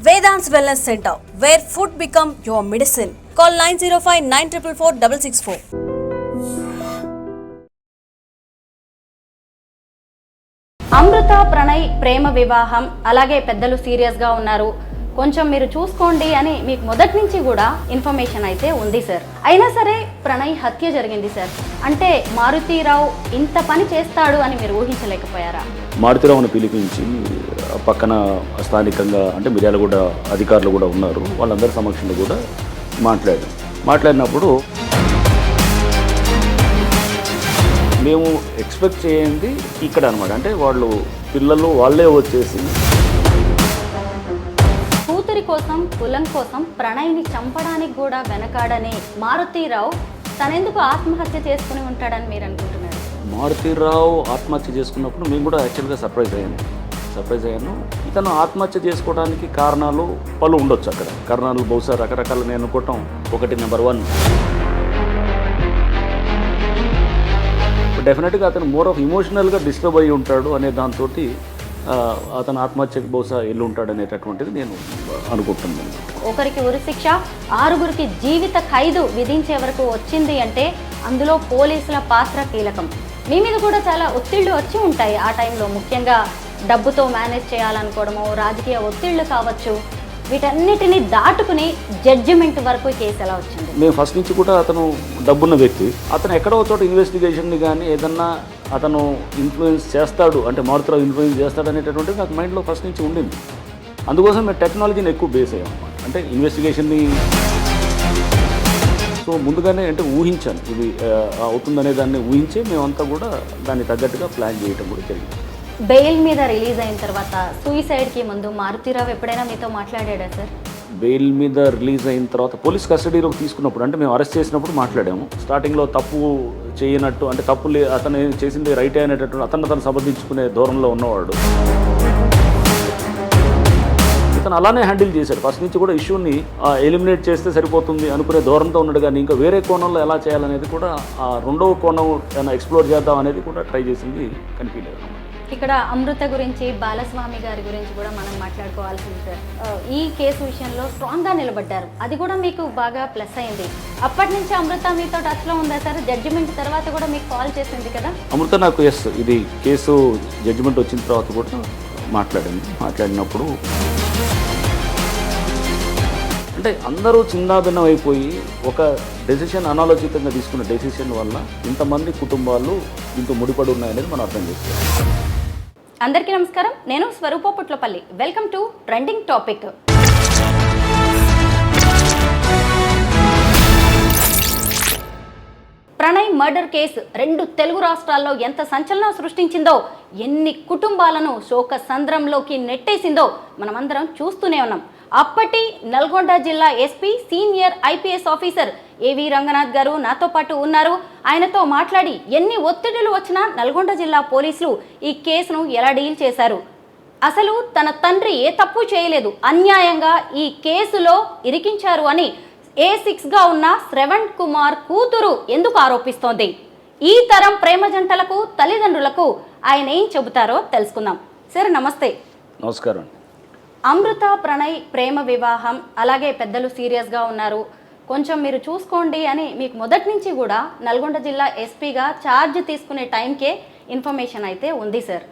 Vedant's Wellness Center, where food become your medicine. Call 905-944-664. అమృత ప్రణయ్ ప్రేమ వివాహం అలాగే పెద్దలు సీరియస్గా ఉన్నారు, కొంచెం మీరు చూసుకోండి అని మీకు మొదటి నుంచి కూడా ఇన్ఫర్మేషన్ అయితే ఉంది సార్. అయినా సరే ప్రణయ్ హత్య జరిగింది సార్. అంటే మారుతీరావు ఇంత పని చేస్తాడు అని మీరు ఊహించలేకపోయారా? మారుతీరావును పిలిపించి పక్కన స్థానికంగా అంటే మిర్యాలగూడ అధికారులు కూడా ఉన్నారు, వాళ్ళందరి సమక్షంలో కూడా మాట్లాడినప్పుడు మేము ఎక్స్పెక్ట్ చేయండి ఇక్కడ అనమాట. అంటే పిల్లలు వాళ్ళే వచ్చేసి కూతురి కోసం కులం కోసం ప్రణయ్ని చంపడానికి కూడా వెనకాడని మారుతీరావు తనెందుకు ఆత్మహత్య చేసుకుని ఉంటాడని మీరు అనుకుంటున్నారు? మారుతీరావు ఆత్మహత్య చేసుకున్నప్పుడు మేము కూడా యాక్చువల్గా సర్ప్రైజ్ అయ్యాను. ఇతను ఆత్మహత్య చేసుకోవడానికి కారణాలు పలు ఉండొచ్చు. అక్కడ కారణాలు బహుశా రకరకాల నేను అనుకోవటం. ఒకటి నెంబర్ 1, డెఫినెట్గా అతను మోర్ ఆఫ్ ఇమోషనల్గా డిస్టర్బ్ అయ్యి ఉంటాడు అనే దాంతో అతను ఆత్మహత్యకు బహుశా వెళ్ళి ఉంటాడు అనేటటువంటిది నేను అనుకుంటున్నాను. ఒకరికి ఉరిశిక్ష 6గురికి జీవిత ఖైదు విధించే వరకు వచ్చింది అంటే అందులో పోలీసుల పాత్ర కీలకం. మీ మీద కూడా చాలా ఒత్తిళ్లు వచ్చి ఉంటాయి ఆ టైంలో, ముఖ్యంగా డబ్బుతో మేనేజ్ చేయాలనుకోవడము, రాజకీయ ఒత్తిళ్లు కావచ్చు, వీటన్నిటిని దాటుకుని జడ్జిమెంట్ వరకు కేసు ఎలా వచ్చింది? మేము ఫస్ట్ నుంచి కూడా అతను డబ్బున్న వ్యక్తి, అతను ఎక్కడో చోట ఇన్వెస్టిగేషన్ని కానీ ఏదన్నా అతను ఇన్ఫ్లుయెన్స్ చేస్తాడు అంటే మారుతీరావు ఇన్ఫ్లుయెన్స్ చేస్తాడు అనేటటువంటిది నాకు మైండ్లో ఫస్ట్ నుంచి ఉండింది. అందుకోసం మేము టెక్నాలజీని ఎక్కువ బేస్ అయ్యాం అన్నమాట. అంటే ఇన్వెస్టిగేషన్ని సో ముందుగానే అంటే ఊహించాను ఇది అవుతుందనే దాన్ని ఊహించే మేమంతా కూడా దాన్ని తగ్గట్టుగా ప్లాన్ చేయటం కూడా జరిగింది. బెయిల్ మీద రిలీజ్ అయిన తర్వాత సూసైడ్కి ముందు మారుతీరావు ఎప్పుడైనా మీతో మాట్లాడాడా సార్? బెయిల్ మీద రిలీజ్ అయిన తర్వాత పోలీస్ కస్టడీలోకి తీసుకున్నప్పుడు అంటే మేము అరెస్ట్ చేసినప్పుడు మాట్లాడాము. స్టార్టింగ్లో తప్పు చేయనట్టు అంటే అతను చేసింది రైట్ అనేటటువంటి అతను సమర్థించుకునే దూరంలో ఉన్నవాడు. అతను అలానే హ్యాండిల్ చేశాడు. ఫస్ట్ నుంచి కూడా ఇష్యూని ఎలిమినేట్ చేస్తే సరిపోతుంది అనుకునే దూరంతో ఉన్నాడు, కానీ ఇంకా వేరే కోణంలో ఎలా చేయాలనేది కూడా ఆ రెండవ కోణం ఎక్స్ప్లోర్ చేద్దాం అనేది కూడా ట్రై చేసింది కనిపించలేదు. ఇక్కడ అమృత గురించి, బాలస్వామి గారి గురించి కూడా మనం మాట్లాడుకోవాల్సింది సార్. ఈ కేసు విషయంలో స్ట్రాంగ్గా నిలబడ్డారు, అది కూడా మీకు బాగా ప్లస్ అయింది. అప్పటి నుంచి అమృత మీతో టచ్లో ఉందా సార్? జడ్జిమెంట్ తర్వాత కూడా మీకు కాల్ చేసింది కదా అమృత? నాకు ఇది కేసు జడ్జిమెంట్ వచ్చిన తర్వాత కూడా మాట్లాడినప్పుడు అంటే అందరూ చిన్నాభిన్నం అయిపోయి ఒక డెసిషన్ అనాలోచితంగా తీసుకున్న డెసిషన్ వల్ల ఇంతమంది కుటుంబాలు ఇంత ముడిపడి ఉన్నాయనేది మనం అర్థం చేసుకోవాలి. అందరికీ నమస్కారం, నేను Swarupa Putlapalli. Welcome to trending topic. Pranay murder case 2 Telugu రాష్ట్రాల్లో ఎంత సంచలనం సృష్టించిందో, ఎన్ని కుటుంబాలను శోక సంద్రంలోకి నెట్టేసిందో మనమందరం చూస్తూనే ఉన్నాం. అప్పటి నల్గొండ జిల్లా ఎస్పీ సీనియర్ ఐపీఎస్ ఆఫీసర్ ఏవి రంగనాథ్ గారు నాతో పాటు ఉన్నారు. ఆయనతో మాట్లాడి ఎన్ని ఒత్తిడులు వచ్చినా నల్గొండ జిల్లా పోలీసులు ఈ కేసును ఎలా డీల్ చేశారు, అసలు తన తండ్రి ఏ తప్పు చేయలేదు, అన్యాయంగా ఈ కేసులో ఇరికించారు అని A6గా ఉన్న శ్రవణ్ కుమార్ కూతురు ఎందుకు ఆరోపిస్తోంది, ఈ తరం ప్రేమ జంటలకు తల్లిదండ్రులకు ఆయన ఏం చెబుతారో తెలుసుకుందాం. సార్ నమస్తే. నమస్కారం. అమృత ప్రణయ్ ప్రేమ వివాహం అలాగే పెద్దలు సీరియస్గా ఉన్నారు, కొంచెం మీరు చూసుకోండి అని మీకు మొదటి నుంచి కూడా నల్గొండ జిల్లా ఎస్పీగా ఛార్జ్ తీసుకునే టైంకే ఇన్ఫర్మేషన్ అయితే ఉంది సార్.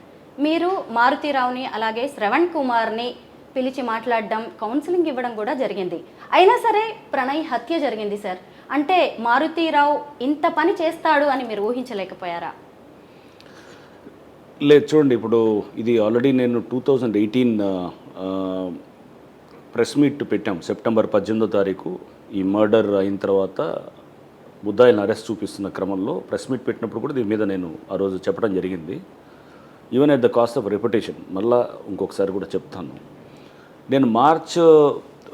మీరు మారుతీరావుని అలాగే శ్రవణ్ కుమార్ని పిలిచి మాట్లాడడం, కౌన్సిలింగ్ ఇవ్వడం కూడా జరిగింది. అయినా సరే ప్రణయ్ హత్య జరిగింది సార్. అంటే మారుతీరావు ఇంత పని చేస్తాడు అని మీరు ఊహించలేకపోయారా? లేదు, చూడండి, ఇప్పుడు ఇది ఆల్రెడీ నేను 2018 ప్రెస్ మీట్ పెట్టాం. సెప్టెంబర్ 18వ తారీఖు ఈ మర్డర్ అయిన తర్వాత ముద్దాయిలను అరెస్ట్ చూపిస్తున్న క్రమంలో ప్రెస్ మీట్ పెట్టినప్పుడు కూడా దీని మీద నేను ఆ రోజు చెప్పడం జరిగింది. Even at the cost of reputation. మళ్ళీ ఇంకొకసారి కూడా చెప్తాను. నేను మార్చ్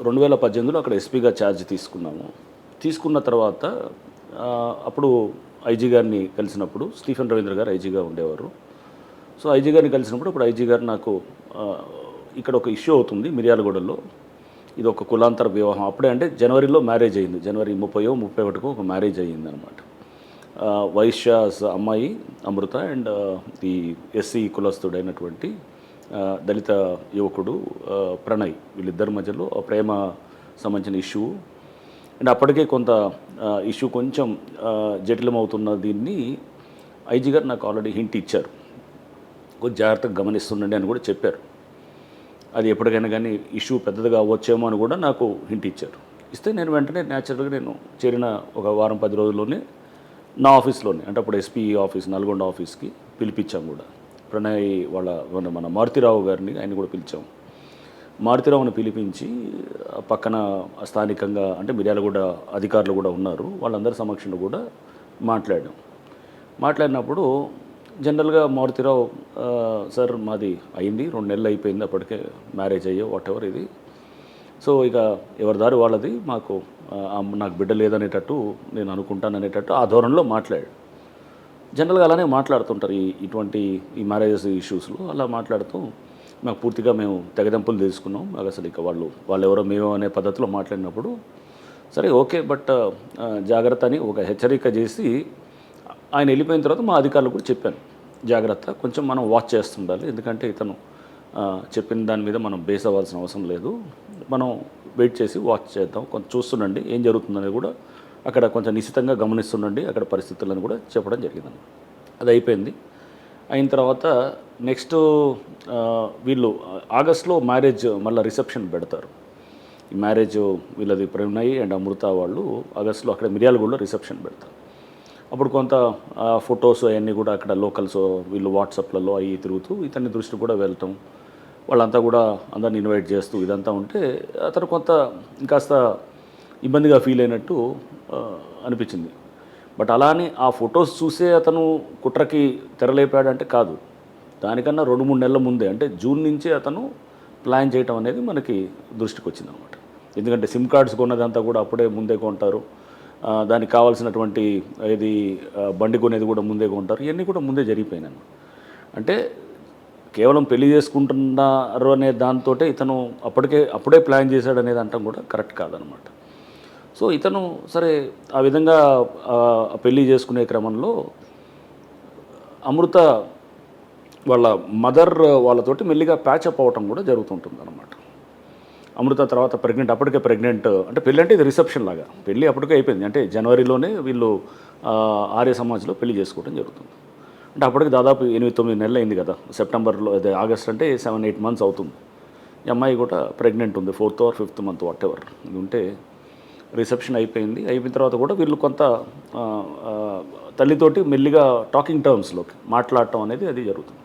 2018లో అక్కడ ఎస్పీగా ఛార్జ్ తీసుకున్న తర్వాత అప్పుడు ఐజీ గారిని కలిసినప్పుడు, స్టీఫెన్ రవీంద్ర గారు ఐజీగా ఉండేవారు. సో ఐజీ గారిని కలిసినప్పుడు అప్పుడు ఐజీ గారు నాకు ఇక్కడ ఒక ఇష్యూ అవుతుంది మిర్యాలగూడలో, ఇది ఒక కులాంతర వివాహం. అప్పుడే అంటే జనవరిలో మ్యారేజ్ అయింది, జనవరి 30-31 ఒక మ్యారేజ్ అయ్యింది అనమాట. వైశ్యాస్ అమ్మాయి అమృత అండ్ ఈ ఎస్సీ కులస్తుడైనటువంటి దళిత యువకుడు ప్రణయ్, వీళ్ళిద్దరి మధ్యలో ప్రేమ సంబంధించిన ఇష్యూ. అండ్ అప్పటికే కొంత ఇష్యూ కొంచెం జటిలమవుతున్న దీన్ని ఐజీ గారు నాకు ఆల్రెడీ హింట్ ఇచ్చారు, కొంచెం జాగ్రత్తగా గమనిస్తుండండి అని కూడా చెప్పారు. అది ఎప్పటికైనా కానీ ఇష్యూ పెద్దదిగా అవ్వచ్చేమో అని కూడా నాకు హింట్ ఇచ్చారు. ఇస్తే నేను వెంటనే న్యాచురల్గా నేను చేరిన ఒక వారం 10 రోజుల్లోనే నా ఆఫీస్లోనే, అంటే అప్పుడు ఎస్పీ ఆఫీస్ నల్గొండ ఆఫీస్కి పిలిపించాం కూడా. ప్రణయ్ వాళ్ళ మన మారుతిరావు గారిని ఆయన కూడా పిలిచాం. మారుతిరావుని పిలిపించి పక్కన స్థానికంగా అంటే మిర్యాలగూడ అధికారులు కూడా ఉన్నారు, వాళ్ళందరి సమక్షంలో కూడా మాట్లాడినప్పుడు జనరల్గా మారుతిరావు సార్ మాది అయింది 2 నెలలు అయిపోయింది, అప్పటికే మ్యారేజ్ అయ్యో వాట్ ఎవర్ ఇది, సో ఇక ఎవరి దారి వాళ్ళది, నాకు బిడ్డ లేదనేటట్టు నేను అనుకుంటాను అనేటట్టు ఆ ధోరణిలో మాట్లాడాడు. జనరల్గా అలానే మాట్లాడుతుంటారు ఇటువంటి మ్యారేజెస్ ఇష్యూస్లో. అలా మాట్లాడుతూ మాకు పూర్తిగా మేము తెగదెంపులు తీసుకున్నాం, మాకు అసలు ఇక వాళ్ళు ఎవరో మేము అనే పద్ధతిలో మాట్లాడినప్పుడు సరే ఓకే, బట్ జాగ్రత్త అని ఒక హెచ్చరిక చేసి ఆయన వెళ్ళిపోయిన తర్వాత మా అధికారులు కూడా చెప్పాను, జాగ్రత్త, కొంచెం మనం వాచ్ చేస్తుండాలి, ఎందుకంటే ఇతను చెప్పిన దాని మీద మనం బేస్ అవ్వాల్సిన అవసరం లేదు, మనం వెయిట్ చేసి వాచ్ చేద్దాం, కొంచెం చూస్తుండండి ఏం జరుగుతుందనేది కూడా అక్కడ కొంచెం నిశ్చితంగా గమనిస్తుండండి అక్కడ పరిస్థితులను కూడా చెప్పడం జరిగింది. అది అయిపోయింది. అయిన తర్వాత నెక్స్ట్ వీళ్ళు ఆగస్ట్లో మ్యారేజ్ మళ్ళీ రిసెప్షన్ పెడతారు. ఈ మ్యారేజ్ వీళ్ళది ప్రణయ్ అండ్ అమృత వాళ్ళు ఆగస్ట్లో అక్కడ మిర్యాలగూడలో రిసెప్షన్ పెడతారు. అప్పుడు కొంత ఫొటోస్ అవన్నీ కూడా అక్కడ లోకల్స్ వీళ్ళు వాట్సాప్లలో అవి తిరుగుతూ ఇతని దృష్టి కూడా వెళ్ళటం, వాళ్ళంతా కూడా అందరిని ఇన్వైట్ చేస్తూ ఇదంతా ఉంటే అతను కొంత ఇంకాస్త ఇబ్బందిగా ఫీల్ అయినట్టు అనిపించింది. బట్ అలానే ఆ ఫొటోస్ చూసే అతను కుట్రకి తెరలేపాడంటే కాదు, దానికన్నా 2-3 నెలల ముందే అంటే జూన్ నుంచే అతను ప్లాన్ చేయటం అనేది మనకి దృష్టికి వచ్చింది అనమాట. ఎందుకంటే సిమ్ కార్డ్స్ కొన్నదంతా కూడా అప్పుడే ముందే కొంటారు, దానికి కావాల్సినటువంటి ఇది బండి కొనేది కూడా ముందే కొంటారు, ఇవన్నీ కూడా ముందే జరిగిపోయినాయి. అంటే కేవలం పెళ్లి చేసుకుంటున్నారు అనే దాంతో ఇతను అప్పుడే ప్లాన్ చేశాడు అనేది అంటాం కూడా కరెక్ట్ కాదనమాట. సో ఇతను సరే ఆ విధంగా పెళ్లి చేసుకునే క్రమంలో అమృత వాళ్ళ మదర్ వాళ్ళతోటి మెల్లిగా ప్యాచప్ అవ్వటం కూడా జరుగుతుంటుంది అనమాట. అమృత తర్వాత అప్పటికే ప్రెగ్నెంట్, అంటే పెళ్ళి అంటే ఇది రిసెప్షన్ లాగా, పెళ్ళి అప్పటికే అయిపోయింది, అంటే జనవరిలోనే వీళ్ళు ఆర్య సమాజ్లో పెళ్లి చేసుకోవడం జరుగుతుంది. అంటే అప్పటికి దాదాపు 8-9 నెలలు అయింది కదా, సెప్టెంబర్లో అదే ఆగస్ట్ అంటే 7-8 మంత్స్ అవుతుంది. ఈ అమ్మాయి కూడా ప్రెగ్నెంట్ ఉంది, 4th or 5th month what ever ఇది ఉంటే రిసెప్షన్ అయిపోయిన తర్వాత కూడా వీళ్ళు కొంత తల్లితోటి మెల్లిగా టాకింగ్ టర్మ్స్లోకి మాట్లాడటం అనేది అది జరుగుతుంది.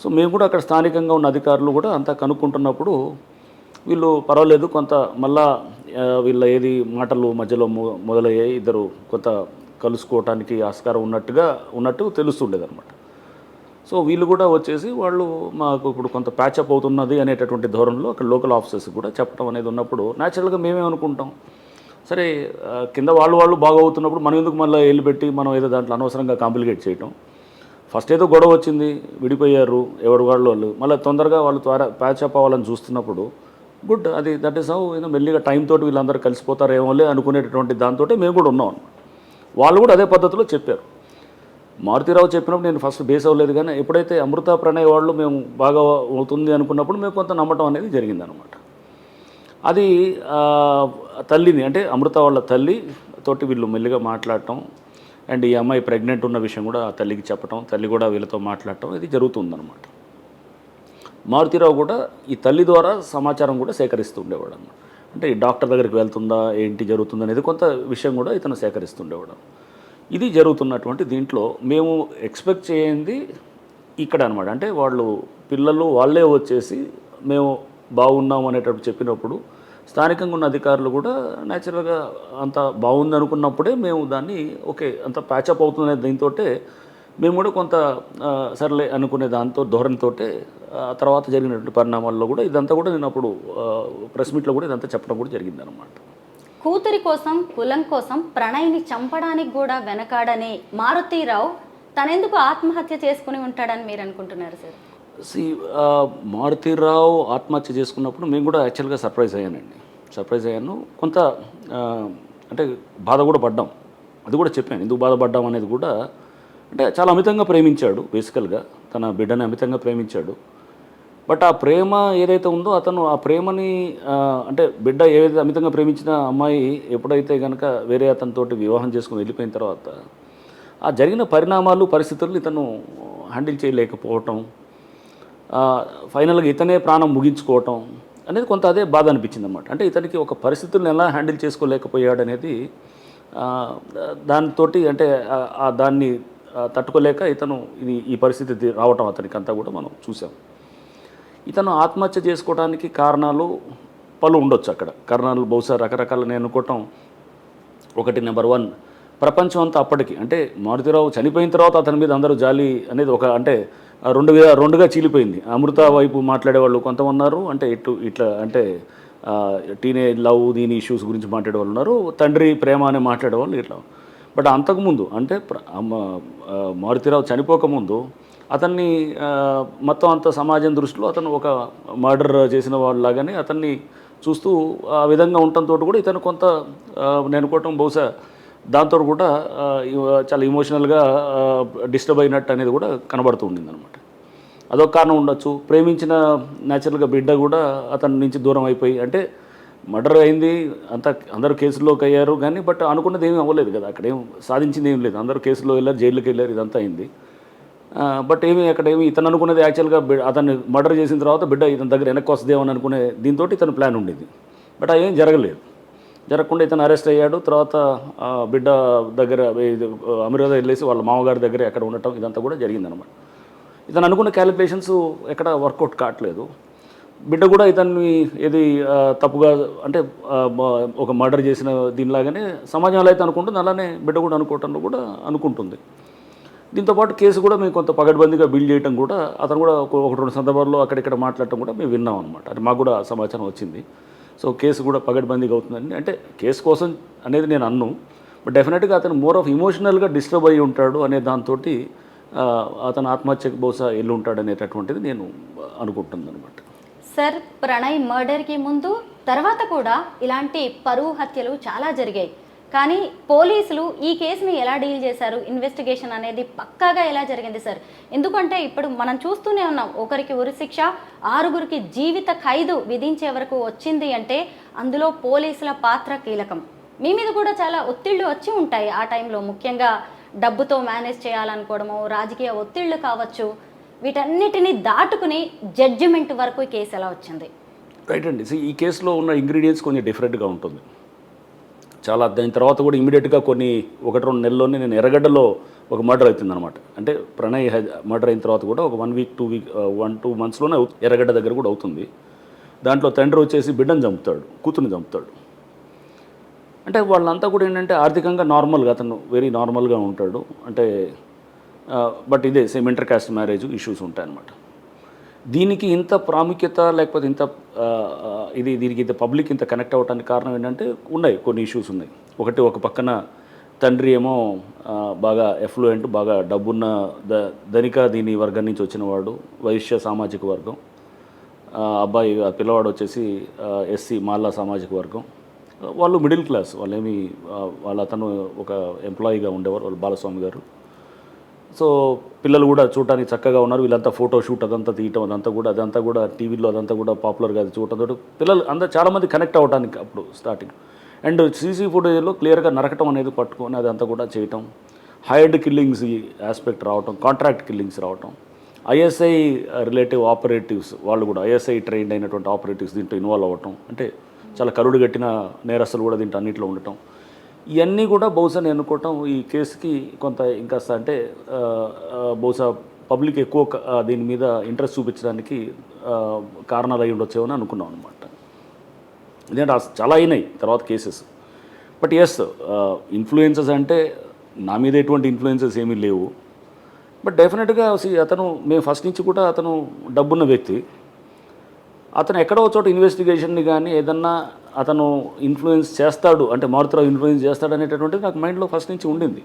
సో మేము కూడా అక్కడ స్థానికంగా ఉన్న అధికారులు కూడా అంతా కనుక్కుంటున్నప్పుడు వీళ్ళు పర్వాలేదు కొంత మళ్ళా వీళ్ళ మాటలు మధ్యలో మొదలయ్యాయి, ఇద్దరు కొంత కలుసుకోవటానికి ఆస్కారం ఉన్నట్టు తెలుస్తుండేదన్నమాట. సో వీళ్ళు కూడా వచ్చేసి వాళ్ళు మాకు ఇప్పుడు కొంత ప్యాచప్ అవుతున్నది అనేటటువంటి ధోరణిలో అక్కడ లోకల్ ఆఫీసర్స్ కూడా చెప్పడం అనేది ఉన్నప్పుడు న్యాచురల్గా మేమేమనుకుంటాం, సరే కింద వాళ్ళు బాగా అవుతున్నప్పుడు మనం ఎందుకు మళ్ళీ వెళ్ళి పెట్టి మనం ఏదో దాంట్లో అనవసరంగా కాంప్లికేట్ చేయటం, ఫస్ట్ ఏదో గొడవ వచ్చింది విడిపోయారు ఎవరు వాళ్ళు మళ్ళీ తొందరగా వాళ్ళు ప్యాచప్ అవ్వాలని చూస్తున్నప్పుడు గుడ్, అది దట్ ఈస్ హౌ మెల్లిగా టైం తోటి వీళ్ళందరూ కలిసిపోతారేమోలే అనుకునేటటువంటి దాంతో మేము కూడా ఉన్నాం అన్నమాట. వాళ్ళు కూడా అదే పద్ధతిలో చెప్పారు. మారుతిరావు చెప్పినప్పుడు నేను ఫస్ట్ బేస్ అవ్వలేదు, కానీ ఎప్పుడైతే అమృత ప్రణయ్ వాళ్ళు మేము బాగా అవుతుంది అనుకున్నప్పుడు మేము కొంత నమ్మటం అనేది జరిగిందనమాట. అది తల్లిని అంటే అమృత వాళ్ళ తల్లి తోటి వీళ్ళు మెల్లిగా మాట్లాడటం అండ్ ఈ అమ్మాయి ప్రెగ్నెంట్ ఉన్న విషయం కూడా ఆ తల్లికి చెప్పటం, తల్లి కూడా వీళ్ళతో మాట్లాడటం ఇది జరుగుతుందన్నమాట. మారుతిరావు కూడా ఈ తల్లి ద్వారా సమాచారం కూడా సేకరిస్తూ ఉండేవాడు అన్నమాట. అంటే ఈ డాక్టర్ దగ్గరికి వెళ్తుందా ఏంటి జరుగుతుంది అనేది కొంత విషయం కూడా ఇతను సేకరిస్తుండేవాడు. ఇది జరుగుతున్నటువంటి దీంట్లో మేము ఎక్స్పెక్ట్ చేయండి ఇక్కడ అనమాట. అంటే పిల్లలు వాళ్ళే వచ్చేసి మేము బాగున్నాం అనేటప్పుడు చెప్పినప్పుడు స్థానికంగా ఉన్న అధికారులు కూడా న్యాచురల్గా అంత బాగుంది అనుకున్నప్పుడే మేము దాన్ని ఓకే అంత ప్యాచప్ అవుతుందనే దీంతో మేము కూడా కొంత సర్లే అనుకునే దాంతో ధోరణితో తర్వాత జరిగినటువంటి పరిణామాల్లో కూడా ఇదంతా కూడా నేను అప్పుడు ప్రెస్ మీట్లో కూడా ఇదంతా చెప్పడం కూడా జరిగిందనమాట. కూతురి కోసం కులం కోసం ప్రణయ్ని చంపడానికి కూడా వెనకాడని మారుతీరావు తనెందుకు ఆత్మహత్య చేసుకుని ఉంటాడని మీరు అనుకుంటున్నారు సార్? మారుతీరావు ఆత్మహత్య చేసుకున్నప్పుడు మేము కూడా యాక్చువల్గా సర్ప్రైజ్ అయ్యాను. కొంత అంటే బాధ కూడా పడ్డాం, అది కూడా చెప్పాను ఎందుకు బాధపడ్డాం అనేది కూడా. అంటే చాలా అమితంగా ప్రేమించాడు, బేసికల్గా తన బిడ్డని అమితంగా ప్రేమించాడు. బట్ ఆ ప్రేమ ఏదైతే ఉందో అతను ఆ ప్రేమని అంటే బిడ్డ ఏదైతే అమితంగా ప్రేమించిన అమ్మాయి ఎప్పుడైతే కనుక వేరే అతనితోటి వివాహం చేసుకుని వెళ్ళిపోయిన తర్వాత ఆ జరిగిన పరిణామాలు పరిస్థితులను ఇతను హ్యాండిల్ చేయలేకపోవటం, ఫైనల్గా ఇతనే ప్రాణం ముగించుకోవటం అనేది కొంత అదే బాధ అనిపించింది అన్నమాట. అంటే ఇతనికి ఒక పరిస్థితులను ఎలా హ్యాండిల్ చేసుకోలేకపోయాడు అనేది దానితోటి అంటే దాన్ని తట్టుకోలేక ఇతను ఈ పరిస్థితి రావటం అతనికి అంతా కూడా మనం చూసాం. ఇతను ఆత్మహత్య చేసుకోవడానికి కారణాలు పలు ఉండొచ్చు. అక్కడ కారణాలు బహుశా రకరకాల నేను అనుకోవటం, ఒకటి నెంబర్ 1 ప్రపంచం అంతా అప్పటికి అంటే మారుతిరావు చనిపోయిన తర్వాత అతని మీద అందరూ జాలి అనేది ఒక అంటే రెండుగా చీలిపోయింది. అమృత వైపు మాట్లాడేవాళ్ళు కొంతమంది ఉన్నారు, అంటే ఇట్లా అంటే టీనేజ్ లవ్ దీని ఇష్యూస్ గురించి మాట్లాడేవాళ్ళు ఉన్నారు, తండ్రి ప్రేమ అని మాట్లాడేవాళ్ళు ఇట్లా. బట్ అంతకుముందు అంటే మారుతిరావు చనిపోకముందు అతన్ని మొత్తం అంత సమాజం దృష్టిలో అతను ఒక మర్డర్ చేసిన వాళ్ళలాగానే అతన్ని చూస్తూ ఆ విధంగా ఉండటంతో కూడా ఇతను కొంత నేను అనుకోవటం బహుశా దాంతో కూడా చాలా ఇమోషనల్గా డిస్టర్బ్ అయినట్టు అనేది కూడా కనబడుతూ ఉండింది అనమాట. అదొక కారణం ఉండొచ్చు. ప్రేమించిన న్యాచురల్గా బిడ్డ కూడా అతని నుంచి దూరం అయిపోయి, అంటే మర్డర్ అయింది అంతా అందరూ కేసుల్లోకి అయ్యారు కానీ బట్ అనుకున్నది ఏమీ అవ్వలేదు కదా, అక్కడ ఏం సాధించింది ఏం లేదు. అందరూ కేసులో వెళ్ళారు, జైల్లోకి వెళ్ళారు, ఇదంతా అయింది. బట్ అక్కడేమి ఇతను అనుకున్నది యాక్చువల్గా అతన్ని మర్డర్ చేసిన తర్వాత బిడ్డ ఇతని దగ్గర వెనక్కి వస్తుందేమని అనుకునే దీంతో ఇతను ప్లాన్ ఉండేది. బట్ అదేం జరగలేదు. జరగకుండా ఇతను అరెస్ట్ అయ్యాడు. తర్వాత బిడ్డ దగ్గర అమీర్గా వెళ్ళేసి వాళ్ళ మామగారి దగ్గర ఎక్కడ ఉండటం ఇదంతా కూడా జరిగిందనమాట. ఇతను అనుకున్న క్యాలిక్యులేషన్స్ ఎక్కడ వర్కౌట్ కావట్లేదు. బిడ్డ కూడా ఇతన్ని ఏది తప్పుగా అంటే ఒక మర్డర్ చేసిన దీనిలాగానే సమాజంలో అయితే అనుకుంటుంది, అలానే బిడ్డ కూడా అనుకోవటంలో కూడా అనుకుంటుంది. దీంతోపాటు కేసు కూడా మేము కొంత పగడ్బందీగా బిల్డ్ చేయడం కూడా అతను కూడా 1-2 సందర్భాల్లో అక్కడిక్కడ మాట్లాడటం కూడా మేము విన్నాం అనమాట. అంటే మాకు కూడా సమాచారం వచ్చింది. సో కేసు కూడా పగడ్బందీగా అవుతుందని, అంటే కేసు కోసం అనేది నేను అన్ను, బట్ డెఫినెట్గా అతను మోర్ ఆఫ్ ఇమోషనల్గా డిస్టర్బ్ అయ్యి ఉంటాడు అనే దాంతో అతను ఆత్మహత్యకు బహుశా వెళ్ళి ఉంటాడు అనేటటువంటిది నేను అనుకుంటుంది అనమాట. సార్, ప్రణయ్ మర్డర్కి ముందు తర్వాత కూడా ఇలాంటి పరువు హత్యలు చాలా జరిగాయి. కానీ పోలీసులు ఈ కేసుని ఎలా డీల్ చేశారు, ఇన్వెస్టిగేషన్ అనేది పక్కాగా ఎలా జరిగింది సార్? ఎందుకంటే ఇప్పుడు మనం చూస్తూనే ఉన్నాం, ఒకరికి ఉరిశిక్ష 6గురికి జీవిత ఖైదు విధించే వరకు వచ్చింది అంటే అందులో పోలీసుల పాత్ర కీలకం. మీ మీద కూడా చాలా ఒత్తిళ్లు వచ్చి ఉంటాయి ఆ టైంలో, ముఖ్యంగా డబ్బుతో మేనేజ్ చేయాలనుకోవడము, రాజకీయ ఒత్తిళ్లు కావచ్చు, వీటన్నిటిని దాటుకుని జడ్జిమెంట్ వరకు ఈ కేసు ఎలా వచ్చింది? రైట్ అండి. ఈ కేసులో ఉన్న ఇంగ్రీడియంట్స్ కొంచెం డిఫరెంట్గా ఉంటుంది చాలా. దాని తర్వాత కూడా ఇమీడియట్గా 1-2 నెలల్లోనే నేను ఎర్రగడ్డలో ఒక మర్డర్ అవుతుందన్నమాట. అంటే ప్రణయ్ మర్డర్ అయిన తర్వాత కూడా ఒక 1-2 మంత్స్లోనే ఎర్రగడ్డ దగ్గర కూడా అవుతుంది. దాంట్లో తండ్రి వచ్చేసి బిడ్డను చంపుతాడు, కూతుర్ని చంపుతాడు. అంటే వాళ్ళంతా కూడా ఏంటంటే ఆర్థికంగా నార్మల్గా అతను వెరీ నార్మల్గా ఉంటాడు. అంటే బట్ ఇదే same inter caste marriage issues ఉంటాయన్నమాట. దీనికి ఇంత ప్రాముఖ్యత లేకపోతే ఇంత దీనికి ఇంత పబ్లిక్ ఇంత కనెక్ట్ అవ్వడానికి కారణం ఏంటంటే ఉన్నాయి కొన్ని ఇష్యూస్ ఉన్నాయి. ఒక పక్కన తండ్రి ఏమో బాగా ఎఫ్లూయెంట్, బాగా డబ్బున్న ధనిక దీని వర్గం నుంచి వచ్చినవాడు, వైశ్య సామాజిక వర్గం. అబ్బాయి పిల్లవాడు వచ్చేసి ఎస్సీ మాల్లా సామాజిక వర్గం. వాళ్ళు మిడిల్ క్లాస్, అతను ఒక ఎంప్లాయీగా ఉండేవారు, వాళ్ళు బాలస్వామి గారు. సో పిల్లలు కూడా చూడటానికి చక్కగా ఉన్నారు. వీళ్ళంతా ఫోటో షూట్ అదంతా తీయటం అదంతా కూడా టీవీలో అదంతా కూడా పాపులర్గా అది చూడటంతో పిల్లలు అందరూ చాలామంది కనెక్ట్ అవ్వడానికి అప్పుడు స్టార్టింగ్. అండ్ సీసీ ఫుటేజ్లో క్లియర్గా నరకటం అనేది పట్టుకొని అదంతా కూడా చేయటం, హైర్డ్ కిల్లింగ్స్ ఈ ఆస్పెక్ట్ రావటం, కాంట్రాక్ట్ కిల్లింగ్స్ రావటం, ఐఎస్ఐ రిలేటివ్ ఆపరేటివ్స్ వాళ్ళు కూడా ఐఎస్ఐ ట్రైన్డ్ అయినటువంటి ఆపరేటివ్స్ దీంట్లో ఇన్వాల్వ్ అవ్వటం, అంటే చాలా కరుడు కట్టిన నేరస్తులు కూడా దీంట్లో అన్నింటిలో ఉండటం, ఇవన్నీ కూడా బహుశా నేను అనుకోవటం ఈ కేసుకి కొంత ఇంకా అంటే బహుశా పబ్లిక్ ఎక్కువ దీని మీద ఇంట్రెస్ట్ చూపించడానికి కారణాలు అయి ఉండొచ్చేమని అనుకున్నాం అనమాట. ఎందుకంటే చాలా అయినాయి తర్వాత కేసెస్. బట్ ఎస్, ఇన్ఫ్లుయెన్సెస్ అంటే నా మీద ఎటువంటి ఇన్ఫ్లుయెన్సెస్ ఏమీ లేవు. బట్ డెఫినెట్గా మేము ఫస్ట్ నుంచి కూడా అతను డబ్బున్న వ్యక్తి. అతను ఎక్కడో చోట ఇన్వెస్టిగేషన్ని కానీ ఏదన్నా అతను ఇన్ఫ్లుయెన్స్ చేస్తాడు అంటే మారుతిరావు ఇన్ఫ్లుయెన్స్ చేస్తాడు అనేటటువంటిది నాకు మైండ్లో ఫస్ట్ నుంచి ఉండింది.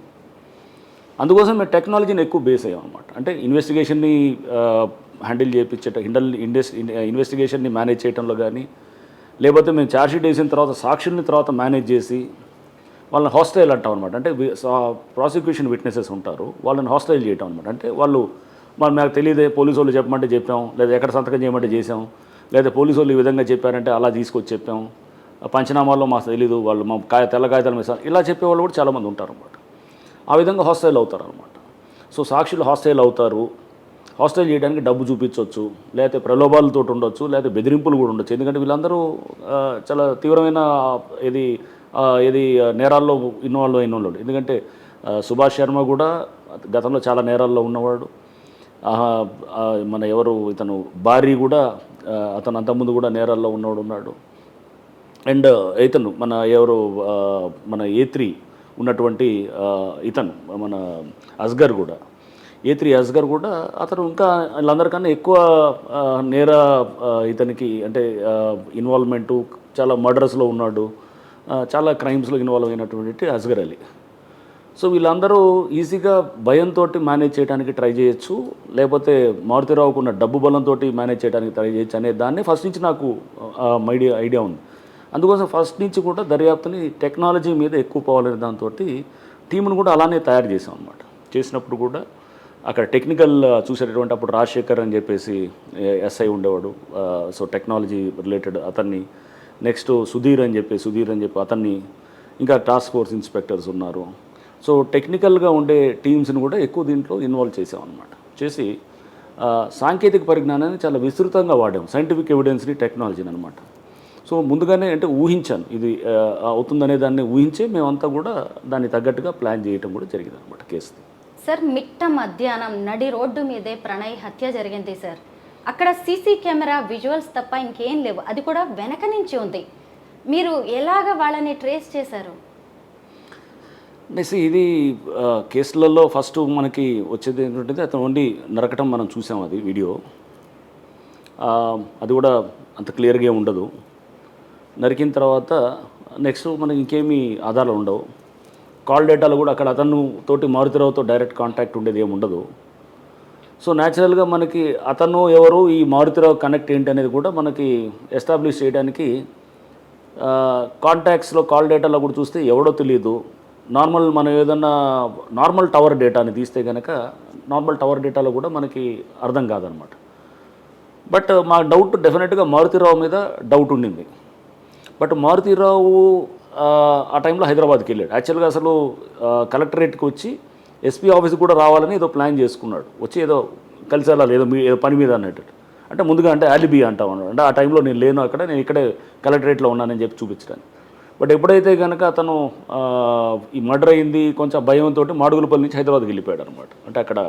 అందుకోసం మేము టెక్నాలజీని ఎక్కువ బేస్ అయ్యాం అనమాట. అంటే ఇన్వెస్టిగేషన్ని హ్యాండిల్ ఇన్వెస్టిగేషన్ని మేనేజ్ చేయడంలో కానీ, లేకపోతే మేము ఛార్జ్షీట్ వేసిన తర్వాత సాక్షుల్ని తర్వాత మేనేజ్ చేసి వాళ్ళని హాస్టైల్ అంటాం అనమాట. అంటే ప్రాసిక్యూషన్ విట్నెసెస్ ఉంటారు, వాళ్ళని హాస్టైల్ చేయటం అనమాట. అంటే వాళ్ళు మరి నాకు తెలియదే, పోలీసు వాళ్ళు చెప్పమంటే చెప్పాం, లేదా ఎక్కడ సంతకం చేయమంటే చేసాం, లేదా పోలీసు వాళ్ళు ఈ విధంగా చెప్పారంటే అలా తీసుకొచ్చి చెప్పాం, పంచనామాల్లో మాకు తెలీదు, వాళ్ళు మా తెల్ల కాగితాలు మీద ఇలా చెప్పేవాళ్ళు కూడా చాలామంది ఉంటారన్నమాట. ఆ విధంగా హాస్టైల్ అవుతారనమాట. సో సాక్షులు హాస్టైల్ అవుతారు. హాస్టైల్ చేయడానికి డబ్బు చూపించవచ్చు, లేకపోతే ప్రలోభాలతో ఉండొచ్చు, లేకపోతే బెదిరింపులు కూడా ఉండొచ్చు. ఎందుకంటే వీళ్ళందరూ చాలా తీవ్రమైన ఇది నేరాల్లో ఇన్వాల్వ్ అయిన వాళ్ళు. ఎందుకంటే సుభాష్ శర్మ కూడా గతంలో చాలా నేరాల్లో ఉన్నవాడు. మన ఎవరు ఇతను భార్య కూడా అతను అంతకుముందు కూడా నేరాల్లో ఉన్నాడు. అండ్ ఇతను మన A3 ఉన్నటువంటి ఇతను మన అస్గర్ కూడా, A3 అస్గర్ కూడా అతను ఇంకా వీళ్ళందరికన్నా ఎక్కువ ఇతనికి అంటే ఇన్వాల్వ్మెంటు, చాలా మర్డర్స్లో ఉన్నాడు, చాలా క్రైమ్స్లో ఇన్వాల్వ్ అయినటువంటి అస్గర్ అలీ. సో వీళ్ళందరూ ఈజీగా భయంతో మేనేజ్ చేయడానికి ట్రై చేయొచ్చు, లేకపోతే మారుతిరావుకు ఉన్న డబ్బు బలంతో మేనేజ్ చేయడానికి ట్రై చేయొచ్చు అనే దాన్ని ఫస్ట్ నుంచి నాకు ఐడియా ఉంది. అందుకోసం ఫస్ట్ నుంచి కూడా దర్యాప్తుని టెక్నాలజీ మీద ఎక్కువ పోవాలనే దాంతో టీంను కూడా అలానే తయారు చేసాం అనమాట. చేసినప్పుడు కూడా అక్కడ టెక్నికల్ చూసేటటువంటి అప్పుడు రాజశేఖర్ అని చెప్పేసి SI ఉండేవాడు, సో టెక్నాలజీ రిలేటెడ్ అతన్ని, నెక్స్ట్ సుధీర్ అని చెప్పి అతన్ని, ఇంకా టాస్క్ ఫోర్స్ ఇన్స్పెక్టర్స్ ఉన్నారు. సో టెక్నికల్గా ఉండే టీమ్స్ని కూడా ఎక్కువ దీంట్లో ఇన్వాల్వ్ చేసామన్నమాట. చేసి సాంకేతిక పరిజ్ఞానాన్ని చాలా విస్తృతంగా వాడాం, సైంటిఫిక్ ఎవిడెన్స్ని, టెక్నాలజీని అనమాట. సో ముందుగానే అంటే ఊహించాను ఇది అవుతుందనే దాన్ని ఊహించే మేమంతా కూడా దాన్ని తగ్గట్టుగా ప్లాన్ చేయటం కూడా జరిగింది అనమాట కేసు. సార్ మిట్ట మధ్యాహ్నం నడి రోడ్డు మీదే ప్రణయ్ హత్య జరిగింది సార్. అక్కడ సీసీ కెమెరా విజువల్స్ తప్ప ఇంకేం లేవు, అది కూడా వెనక నుంచి ఉంది. మీరు ఎలాగ వాళ్ళని ట్రేస్ చేశారు? ఇది కేసులలో ఫస్ట్ మనకి వచ్చేది ఏంటంటే అతను వండి నరకటం మనం చూసాం, అది వీడియో. అది కూడా అంత క్లియర్గా ఉండదు. నరికిన తర్వాత నెక్స్ట్ మనకి ఇంకేమీ ఆధారాలు ఉండవు. కాల్ డేటాలో కూడా అక్కడ అతను తోటి మారుతిరావుతో డైరెక్ట్ కాంటాక్ట్ ఉండేది ఏమి ఉండదు. సో న్యాచురల్గా మనకి అతను ఎవరు, ఈ మారుతిరావు కనెక్ట్ ఏంటి అనేది కూడా మనకి ఎస్టాబ్లిష్ చేయడానికి కాంటాక్ట్స్లో కాల్ డేటాలో కూడా చూస్తే ఎవడో తెలియదు. మనం ఏదన్నా నార్మల్ టవర్ డేటాని తీస్తే కనుక నార్మల్ టవర్ డేటాలో కూడా మనకి అర్థం కాదనమాట. బట్ మా డౌట్ డెఫినెట్గా మారుతిరావు మీద డౌట్ ఉండింది. బట్ మారుతిరావు ఆ టైంలో హైదరాబాద్కి వెళ్ళాడు. యాక్చువల్గా అసలు కలెక్టరేట్కి వచ్చి SP ఆఫీస్కి కూడా రావాలని ఏదో ప్లాన్ చేసుకున్నాడు, వచ్చి ఏదో కలిసి వెళ్ళాలి ఏదో పని మీద అన్నట్టు. అంటే ముందుగా అంటే ఆలిబీ అంటాం అన్నాడు, అంటే ఆ టైంలో నేను లేను అక్కడ, నేను ఇక్కడే కలెక్టరేట్లో ఉన్నానని చెప్పి చూపించడానికి. బట్ ఎప్పుడైతే కనుక అతను ఈ మర్డర్ అయింది కొంచెం భయంతో మాడుగులపల్లి నుంచి హైదరాబాద్కి వెళ్ళిపోయాడు అనమాట. అంటే అక్కడ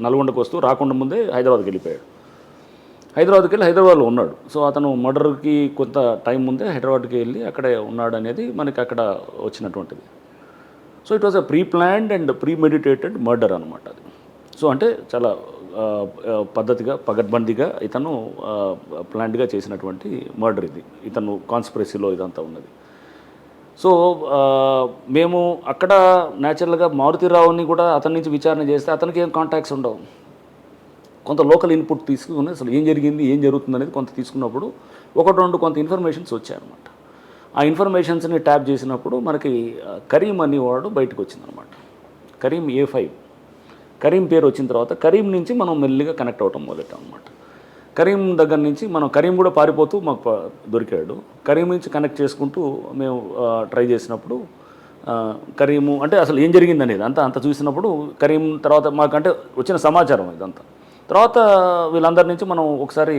నల్గొండకు వస్తూ రాకుండా ముందే హైదరాబాద్కి వెళ్ళిపోయాడు. హైదరాబాద్కి వెళ్ళి హైదరాబాద్లో ఉన్నాడు. సో అతను మర్డర్కి కొంత టైం ముందే హైదరాబాద్కి వెళ్ళి అక్కడే ఉన్నాడు అనేది మనకి అక్కడ వచ్చినటువంటిది. So it was a preplanned and premeditated murder అనమాట అది. సో అంటే చాలా పద్ధతిగా పగడ్బందీగా ఇతను ప్లాన్డ్గా చేసినటువంటి మర్డర్ ఇది. ఇతను కాన్స్పిరసీలో ఇదంతా ఉన్నది. సో మేము అక్కడ న్యాచురల్గా మారుతిరావుని కూడా అతని నుంచి విచారణ చేస్తే అతనికి ఏం కాంటాక్ట్స్ ఉండవు. కొంత లోకల్ ఇన్పుట్ తీసుకుని అసలు ఏం జరిగింది, ఏం జరుగుతుంది అనేది కొంత తీసుకున్నప్పుడు ఒకటి రెండు కొంత ఇన్ఫర్మేషన్స్ వచ్చాయన్నమాట. ఆ ఇన్ఫర్మేషన్స్ని ట్యాప్ చేసినప్పుడు మనకి కరీం అనేవాడు బయటకు వచ్చిందనమాట. కరీం A5 కరీం పేరు వచ్చిన తర్వాత కరీం నుంచి మనం మెల్లిగా కనెక్ట్ అవ్వటం మొదలెట్టాం అనమాట. కరీం దగ్గర నుంచి కరీం కూడా పారిపోతూ మాకు దొరికాడు. కరీం నుంచి కనెక్ట్ చేసుకుంటూ మేము ట్రై చేసినప్పుడు కరీము అంటే అసలు ఏం జరిగింది అనేది అంత చూసినప్పుడు కరీం తర్వాత మాకంటే వచ్చిన సమాచారం ఇదంతా. తర్వాత వీళ్ళందరి నుంచి మనం ఒకసారి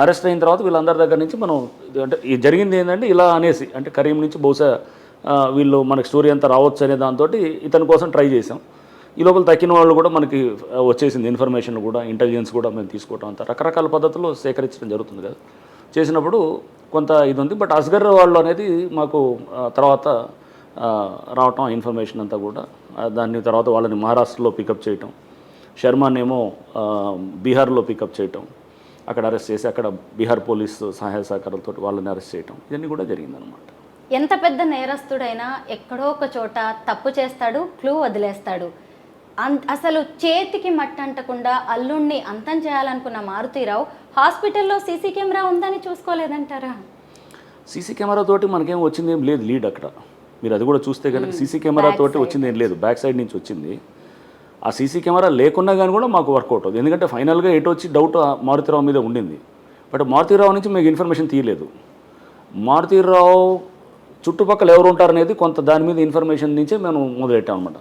అరెస్ట్ అయిన తర్వాత వీళ్ళందరి దగ్గర నుంచి మనం అంటే జరిగింది ఏంటంటే ఇలా అనేసి అంటే కరీం నుంచి బహుశా వీళ్ళు మనకి స్టోరీ అంతా రావచ్చు అనే దాంతో ఇతని కోసం ట్రై చేసాం. ఈ లోపల తక్కిన వాళ్ళు కూడా మనకి వచ్చేసింది ఇన్ఫర్మేషన్ కూడా, ఇంటెలిజెన్స్ కూడా మేము తీసుకోవడం అంతా రకరకాల పద్ధతుల్లో సేకరించడం జరుగుతుంది కదా. చేసినప్పుడు కొంత ఇది ఉంది. బట్ అస్గర్ వాళ్ళు అనేది మాకు తర్వాత రావటం ఇన్ఫర్మేషన్ అంతా కూడా దాన్ని తర్వాత వాళ్ళని మహారాష్ట్రలో పికప్ చేయటం, శర్మనేమో బీహార్లో పికప్ చేయటం, అక్కడ అరెస్ట్ చేసి అక్కడ బీహార్ పోలీసు సహాయ సహకారాలతో వాళ్ళని అరెస్ట్ చేయటం ఇవన్నీ కూడా జరిగిందనమాట. ఎంత పెద్ద నేరస్తుడైనా ఎక్కడో ఒక చోట తప్పు చేస్తాడు, క్లూ వదిలేస్తాడు. అసలు చేతికి మట్టంటకుండా అల్లుణ్ణి అంతం చేయాలనుకున్న మారుతీరావు హాస్పిటల్లో సీసీ కెమెరా ఉందని చూసుకోలేదంటారా? సీసీ కెమెరా తోటి మనకేం వచ్చింది ఏం లేదు లీడ్ అక్కడ. మీరు అది కూడా చూస్తే కనుక సీసీ కెమెరా తోటి వచ్చింది ఏం లేదు, బ్యాక్ సైడ్ నుంచి వచ్చింది. ఆ సీసీ కెమెరా లేకున్నా కానీ కూడా మాకు వర్కౌట్ అవుతుంది. ఎందుకంటే ఫైనల్గా ఎటు వచ్చి డౌట్ మారుతిరావు మీద ఉండింది. బట్ మారుతిరావు నుంచి మీకు ఇన్ఫర్మేషన్ తీయలేదు. మారుతిరావు చుట్టుపక్కల ఎవరు ఉంటారనేది కొంత దాని మీద ఇన్ఫర్మేషన్ నుంచే మేము మొదలెట్టాం అనమాట.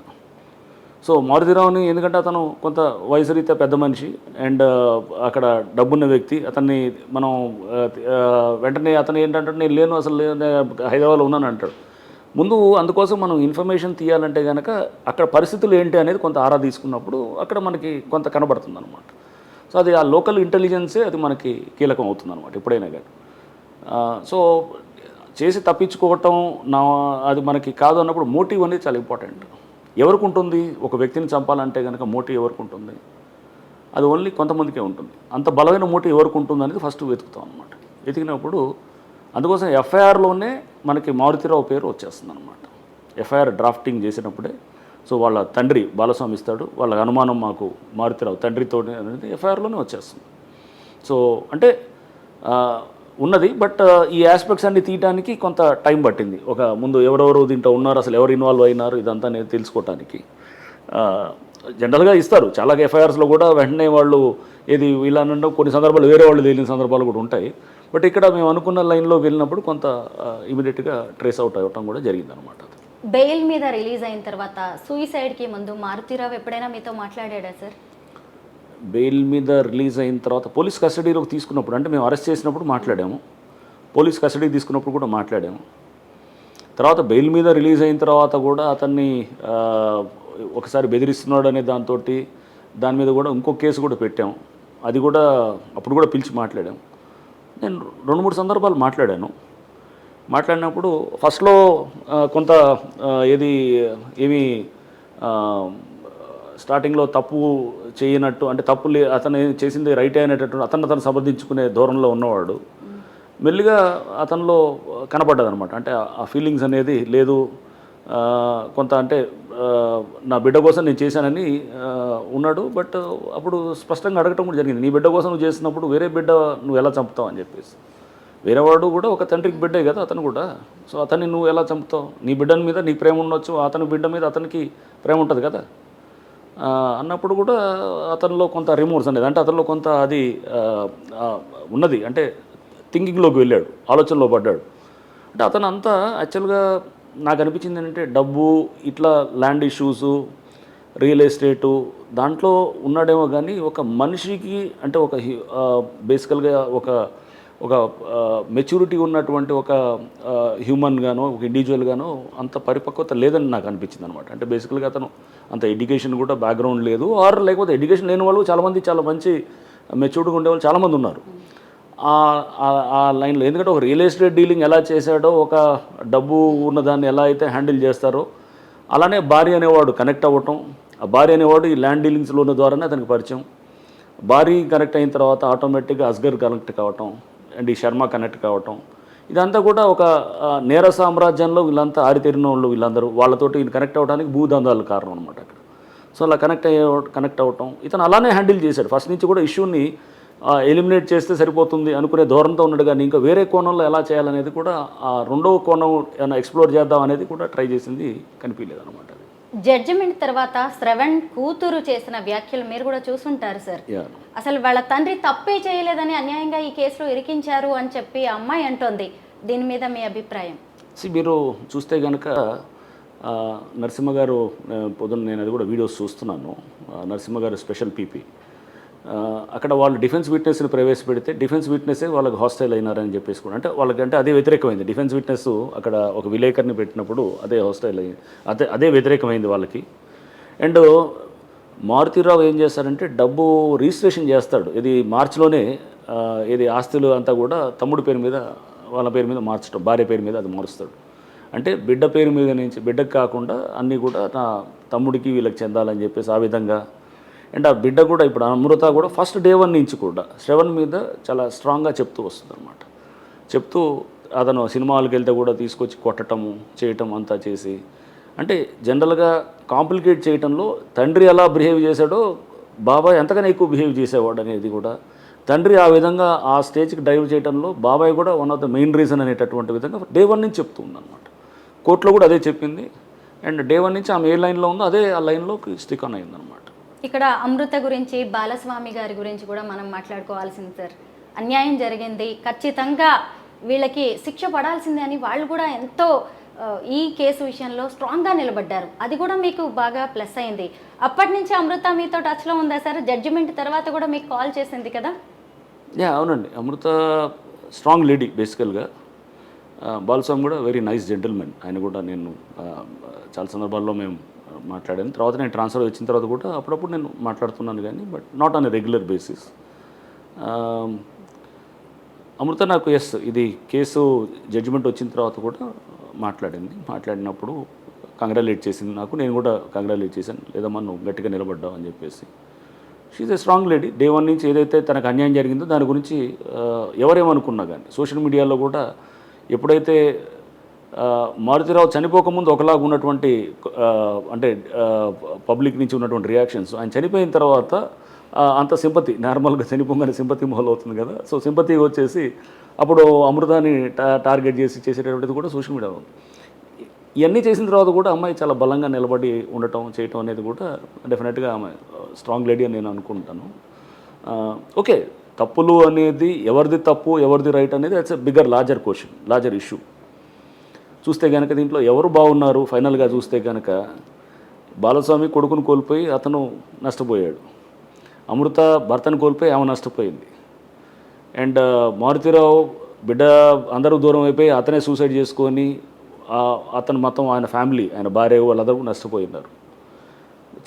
సో మారుతిరావుని ఎందుకంటే అతను కొంత వయసు రీత్యా పెద్ద మనిషి అండ్ అక్కడ డబ్బున్న వ్యక్తి, అతన్ని మనం వెంటనే అతను ఏంటంటే నేను లేను అసలు హైదరాబాద్లో ఉన్నాను అంటాడు. ముందు అందుకోసం మనం ఇన్ఫర్మేషన్ తీయాలంటే కనుక అక్కడ పరిస్థితులు ఏంటి అనేది కొంత ఆరా తీసుకున్నప్పుడు అక్కడ మనకి కొంత కనబడుతుంది అనమాట. సో అది ఆ లోకల్ ఇంటెలిజెన్సే అది మనకి కీలకం అవుతుంది అనమాట ఎప్పుడైనా కానీ. సో చేసి తప్పించుకోవటం అది మనకి కాదు అన్నప్పుడు మోటివ్ అనేది చాలా ఇంపార్టెంట్. ఎవరికి ఉంటుంది ఒక వ్యక్తిని చంపాలంటే కనుక మోటివ్ ఎవరికి ఉంటుంది? అది ఓన్లీ కొంతమందికే ఉంటుంది. అంత బలమైన మోటివ్ ఎవరికి ఉంటుంది అనేది ఫస్ట్ వెతుకుతాం అనమాట. వెతికినప్పుడు అందుకోసం ఎఫ్ఐఆర్లోనే మనకి మారుతిరావు పేరు వచ్చేస్తుంది అనమాట. ఎఫ్ఐఆర్ డ్రాఫ్టింగ్ చేసినప్పుడే సో వాళ్ళ తండ్రి బాలస్వామి ఇస్తాడు, వాళ్ళ అనుమానం మాకు మారుతిరావు తండ్రితో అనేది ఎఫ్ఐఆర్లోనే వచ్చేస్తుంది. సో అంటే ఉన్నది. బట్ ఈ ఆస్పెక్ట్స్ అన్ని తీయడానికి కొంత టైం పట్టింది. ఒక ముందు ఎవరెవరు దీంట్లో ఉన్నారు, అసలు ఎవరు ఇన్వాల్వ్ అయినారు, ఇదంతా నేను తెలుసుకోవటానికి. జనరల్గా ఇస్తారు చాలా ఎఫ్ఐఆర్స్లో కూడా వెంటనే వాళ్ళు ఏది ఇలా కొన్ని సందర్భాలు వేరే వాళ్ళు తేలిన సందర్భాలు కూడా ఉంటాయి. బట్ ఇక్కడ మేము అనుకున్న లైన్లో వెళ్ళినప్పుడు కొంత ఇమీడియట్గా ట్రేస్ అవుట్ అవ్వటం కూడా జరిగింది అనమాట. బెయిల్ మీద రిలీజ్ అయిన తర్వాత సూయిసైడ్కి ముందు మారుతిరావు ఎప్పుడైనా మీతో మాట్లాడాడా సార్? బెయిల్ మీద రిలీజ్ అయిన తర్వాత పోలీస్ కస్టడీలోకి తీసుకున్నప్పుడు, అంటే మేము అరెస్ట్ చేసినప్పుడు మాట్లాడాము, పోలీస్ కస్టడీ తీసుకున్నప్పుడు కూడా మాట్లాడాము. తర్వాత బెయిల్ మీద రిలీజ్ అయిన తర్వాత కూడా అతన్ని ఒకసారి బెదిరిస్తున్నాడు అనే దాని మీద కూడా ఇంకో కేసు కూడా పెట్టాము. అది కూడా అప్పుడు కూడా పిలిచి మాట్లాడాము. నేను 2-3 సందర్భాలు మాట్లాడినప్పుడు ఫస్ట్లో కొంత ఏమీ స్టార్టింగ్లో తప్పు చేయనట్టు, అంటే అతను చేసింది రైటే అనేటట్టు అతను సమర్థించుకునే ధోరణిలో ఉన్నవాడు. మెల్లిగా అతనిలో కనపడ్డది అనమాట. అంటే ఆ ఫీలింగ్స్ అనేది లేదు, కొంత అంటే నా బిడ్డ కోసం నేను చేశానని ఉన్నాడు. బట్ అప్పుడు స్పష్టంగా అడగటం కూడా జరిగింది, నీ బిడ్డ కోసం నువ్వు చేసినప్పుడు వేరే బిడ్డ నువ్వు ఎలా చంపుతావు అని చెప్పేసి. వేరేవాడు కూడా ఒక తండ్రికి బిడ్డే కదా అతను కూడా. సో అతన్ని నువ్వు ఎలా చంపుతావు? నీ బిడ్డని మీద నీకు ప్రేమ ఉండొచ్చు, అతని బిడ్డ మీద అతనికి ప్రేమ ఉంటుంది కదా అన్నప్పుడు కూడా అతనిలో కొంత రిమోర్స్ అనేది, అంటే అతనిలో కొంత అది ఉన్నది. అంటే థింకింగ్లోకి వెళ్ళాడు, ఆలోచనలో పడ్డాడు. అంటే అతను అంతా యాక్చువల్గా నాకు అనిపించింది ఏంటంటే డబ్బు, ఇట్లా ల్యాండ్ ఇష్యూసు, రియల్ ఎస్టేటు దాంట్లో ఉన్నాడేమో కానీ ఒక మనిషికి అంటే ఒక బేసికల్గా ఒక మెచ్యూరిటీ ఉన్నటువంటి ఒక హ్యూమన్గానో ఒక ఇండివిజువల్గానో అంత పరిపక్వత లేదని నాకు అనిపించింది అనమాట. అంటే బేసికల్గా అతను అంత ఎడ్యుకేషన్ కూడా బ్యాక్గ్రౌండ్ లేదు, లేకపోతే ఎడ్యుకేషన్ లేని వాళ్ళు చాలామంది చాలా మంచి మెచ్యూర్డ్గా ఉండేవాళ్ళు చాలామంది ఉన్నారు ఆ లైన్లో. ఎందుకంటే ఒక రియల్ ఎస్టేట్ డీలింగ్ ఎలా చేశాడో, ఒక డబ్బు ఉన్నదాన్ని ఎలా అయితే హ్యాండిల్ చేస్తారో అలానే భార్య అనేవాడు కనెక్ట్ అవ్వటం, ఆ భార్య అనేవాడు ఈ ల్యాండ్ డీలింగ్స్లో ఉన్న ద్వారానే అతనికి పరిచయం. భార్య కనెక్ట్ అయిన తర్వాత ఆటోమేటిక్గా అస్గర్ కనెక్ట్ కావటం అండ్ ఈ శర్మ కనెక్ట్ కావటం, ఇదంతా కూడా ఒక నేర సామ్రాజ్యంలో వీళ్ళంతా ఆరితేరిన వాళ్ళు, వీళ్ళందరూ వాళ్ళతోటి కనెక్ట్ అవ్వడానికి భూదందాలు కారణం అనమాట అక్కడ. సో అలా కనెక్ట్ అవ్వటం ఇతను అలానే హ్యాండిల్ చేశాడు. ఫస్ట్ నుంచి కూడా ఇష్యూని ఎలిమినేట్ చేస్తే సరిపోతుంది అనుకునే ధోరణితో ఉన్నాడు. కానీ ఇంకా వేరే కోణంలో ఎలా చేయాలనేది కూడా ఆ రెండవ కోణం ఏమైనా ఎక్స్ప్లోర్ చేద్దాం అనేది కూడా ట్రై చేసింది కనిపించలేదు అనమాట. జడ్జిమెంట్ తర్వాత శ్రవణ్ కూతురు చేసిన వ్యాఖ్యలు మీరు కూడా చూసుంటారు సార్. అసలు వాళ్ళ తండ్రి తప్పే చేయలేదని అన్యాయంగా ఈ కేసులో ఇరికించారు అని చెప్పి ఆ అమ్మాయి అంటోంది. దీని మీద మీ అభిప్రాయం? మీరు చూస్తే కనుక నరసింహ గారు పొద్దున్న నేను అది కూడా వీడియోస్ చూస్తున్నాను. నరసింహ గారు స్పెషల్ పీపీ అక్కడ వాళ్ళు డిఫెన్స్ విట్నెస్ని ప్రవేశపెడితే డిఫెన్స్ విట్నెస్సే వాళ్ళకి హాస్టైల్ అయినారని చెప్పేసి కూడా, అంటే వాళ్ళకంటే అదే వ్యతిరేకమైంది. డిఫెన్స్ విట్నెస్ అక్కడ ఒక విలేకరిని పెట్టినప్పుడు అదే హాస్టైల్ అయింది, అదే వ్యతిరేకమైంది వాళ్ళకి. అండ్ మారుతిరావు ఏం చేస్తారంటే డబ్బు రిజిస్ట్రేషన్ చేస్తాడు. ఇది మార్చిలోనే ఇది ఆస్తులు అంతా కూడా తమ్ముడి పేరు మీద వాళ్ళ పేరు మీద మార్చడం, భార్య పేరు మీద అది మారుస్తాడు. అంటే బిడ్డ పేరు మీద నుంచి బిడ్డకు కాకుండా అన్నీ కూడా నా తమ్ముడికి వీళ్ళకి చెందాలని చెప్పేసి ఆ విధంగా. అండ్ ఆ బిడ్డ కూడా ఇప్పుడు అమృత కూడా ఫస్ట్ డే 1 నుంచి కూడా శ్రవణ్ మీద చాలా స్ట్రాంగ్గా చెప్తూ వస్తుంది అనమాట. చెప్తూ అతను సినిమాలకు వెళ్తే కూడా తీసుకొచ్చి కొట్టటము చేయటం అంతా చేసి, అంటే జనరల్గా కాంప్లికేట్ చేయటంలో తండ్రి ఎలా బిహేవ్ చేశాడో బాబాయ్ అంతకన్నా ఎక్కువ బిహేవ్ చేసేవాడు అనేది కూడా, తండ్రి ఆ విధంగా ఆ స్టేజ్కి డ్రైవ్ చేయడంలో బాబాయ్ కూడా one of the main reason అనేటటువంటి విధంగా డే 1 నుంచి చెప్తూ ఉందన్నమాట. కోర్టులో కూడా అదే చెప్పింది. అండ్ డే 1 నుంచి ఆమె ఏ లైన్లో ఉందో అదే ఆ లైన్లోకి స్టిక్ ఆన్ అయిందనమాట. ఇక్కడ అమృత గురించి, బాలస్వామి గారి గురించి కూడా మనం మాట్లాడుకోవాల్సింది సార్. అన్యాయం జరిగింది, ఖచ్చితంగా వీళ్ళకి శిక్ష పడాల్సిందే అని వాళ్ళు కూడా ఎంతో ఈ కేసు విషయంలో స్ట్రాంగ్గా నిలబడ్డారు. అది కూడా మీకు బాగా ప్లస్ అయింది. అప్పటి నుంచి అమృత మీతో టచ్లో ఉందా సార్? జడ్జిమెంట్ తర్వాత కూడా మీకు కాల్ చేసింది కదా? అవునండి, అమృత స్ట్రాంగ్ లేడీ బేసికల్గా. బాలస్వామి కూడా వెరీ నైస్ జెంటిల్మెన్. ఆయన కూడా నేను చాలా సందర్భాల్లో మేము మాట్లాడాను. తర్వాత నేను ట్రాన్స్ఫర్ వచ్చిన తర్వాత కూడా అప్పుడప్పుడు నేను మాట్లాడుతున్నాను, కానీ but not on a regular basis. Amrutha నాకు ఇది కేసు జడ్జిమెంట్ వచ్చిన తర్వాత కూడా మాట్లాడినప్పుడు కంగ్రాచులేట్ చేసింది నాకు. నేను కూడా కంగ్రాచులేట్ చేశాను, లేదమ్మా నువ్వు గట్టిగా నిలబడ్డావు అని చెప్పేసి. She a strong lady. Day one నుంచి ఏదైతే తనకు అన్యాయం జరిగిందో దాని గురించి ఎవరేమనుకున్నా కానీ సోషల్ మీడియాలో కూడా ఎప్పుడైతే మారుతిరావు చనిపోకముందు ఒకలాగా ఉన్నటువంటి అంటే పబ్లిక్ నుంచి ఉన్నటువంటి రియాక్షన్స్, ఆయన చనిపోయిన తర్వాత అంత సింపతి, నార్మల్గా చనిపోగానే సింపతి మొదలవుతుంది కదా, సో సింపతి వచ్చేసి అప్పుడు అమృతాన్ని టార్గెట్ చేసేటటువంటిది కూడా సోషల్ మీడియాలో. ఇవన్నీ చేసిన తర్వాత కూడా అమ్మాయి చాలా బలంగా నిలబడి చేయటం అనేది కూడా డెఫినెట్గా ఆమె స్ట్రాంగ్ లేడీ అని నేను అనుకుంటాను. ఓకే, తప్పులు అనేది ఎవరిది తప్పు ఎవరిది రైట్ అనేది it's a bigger larger issue. చూస్తే కనుక దీంట్లో ఎవరు బాగున్నారు ఫైనల్గా చూస్తే కనుక బాలస్వామి కొడుకును కోల్పోయి అతను నష్టపోయాడు, అమృత భర్తను కోల్పోయి ఆమె నష్టపోయింది, అండ్ మారుతిరావు బిడ్డ అందరూ దూరం అయిపోయి అతనే సూసైడ్ చేసుకొని అతను మొత్తం ఆయన ఫ్యామిలీ, ఆయన భార్య వాళ్ళందరూ నష్టపోయినారు.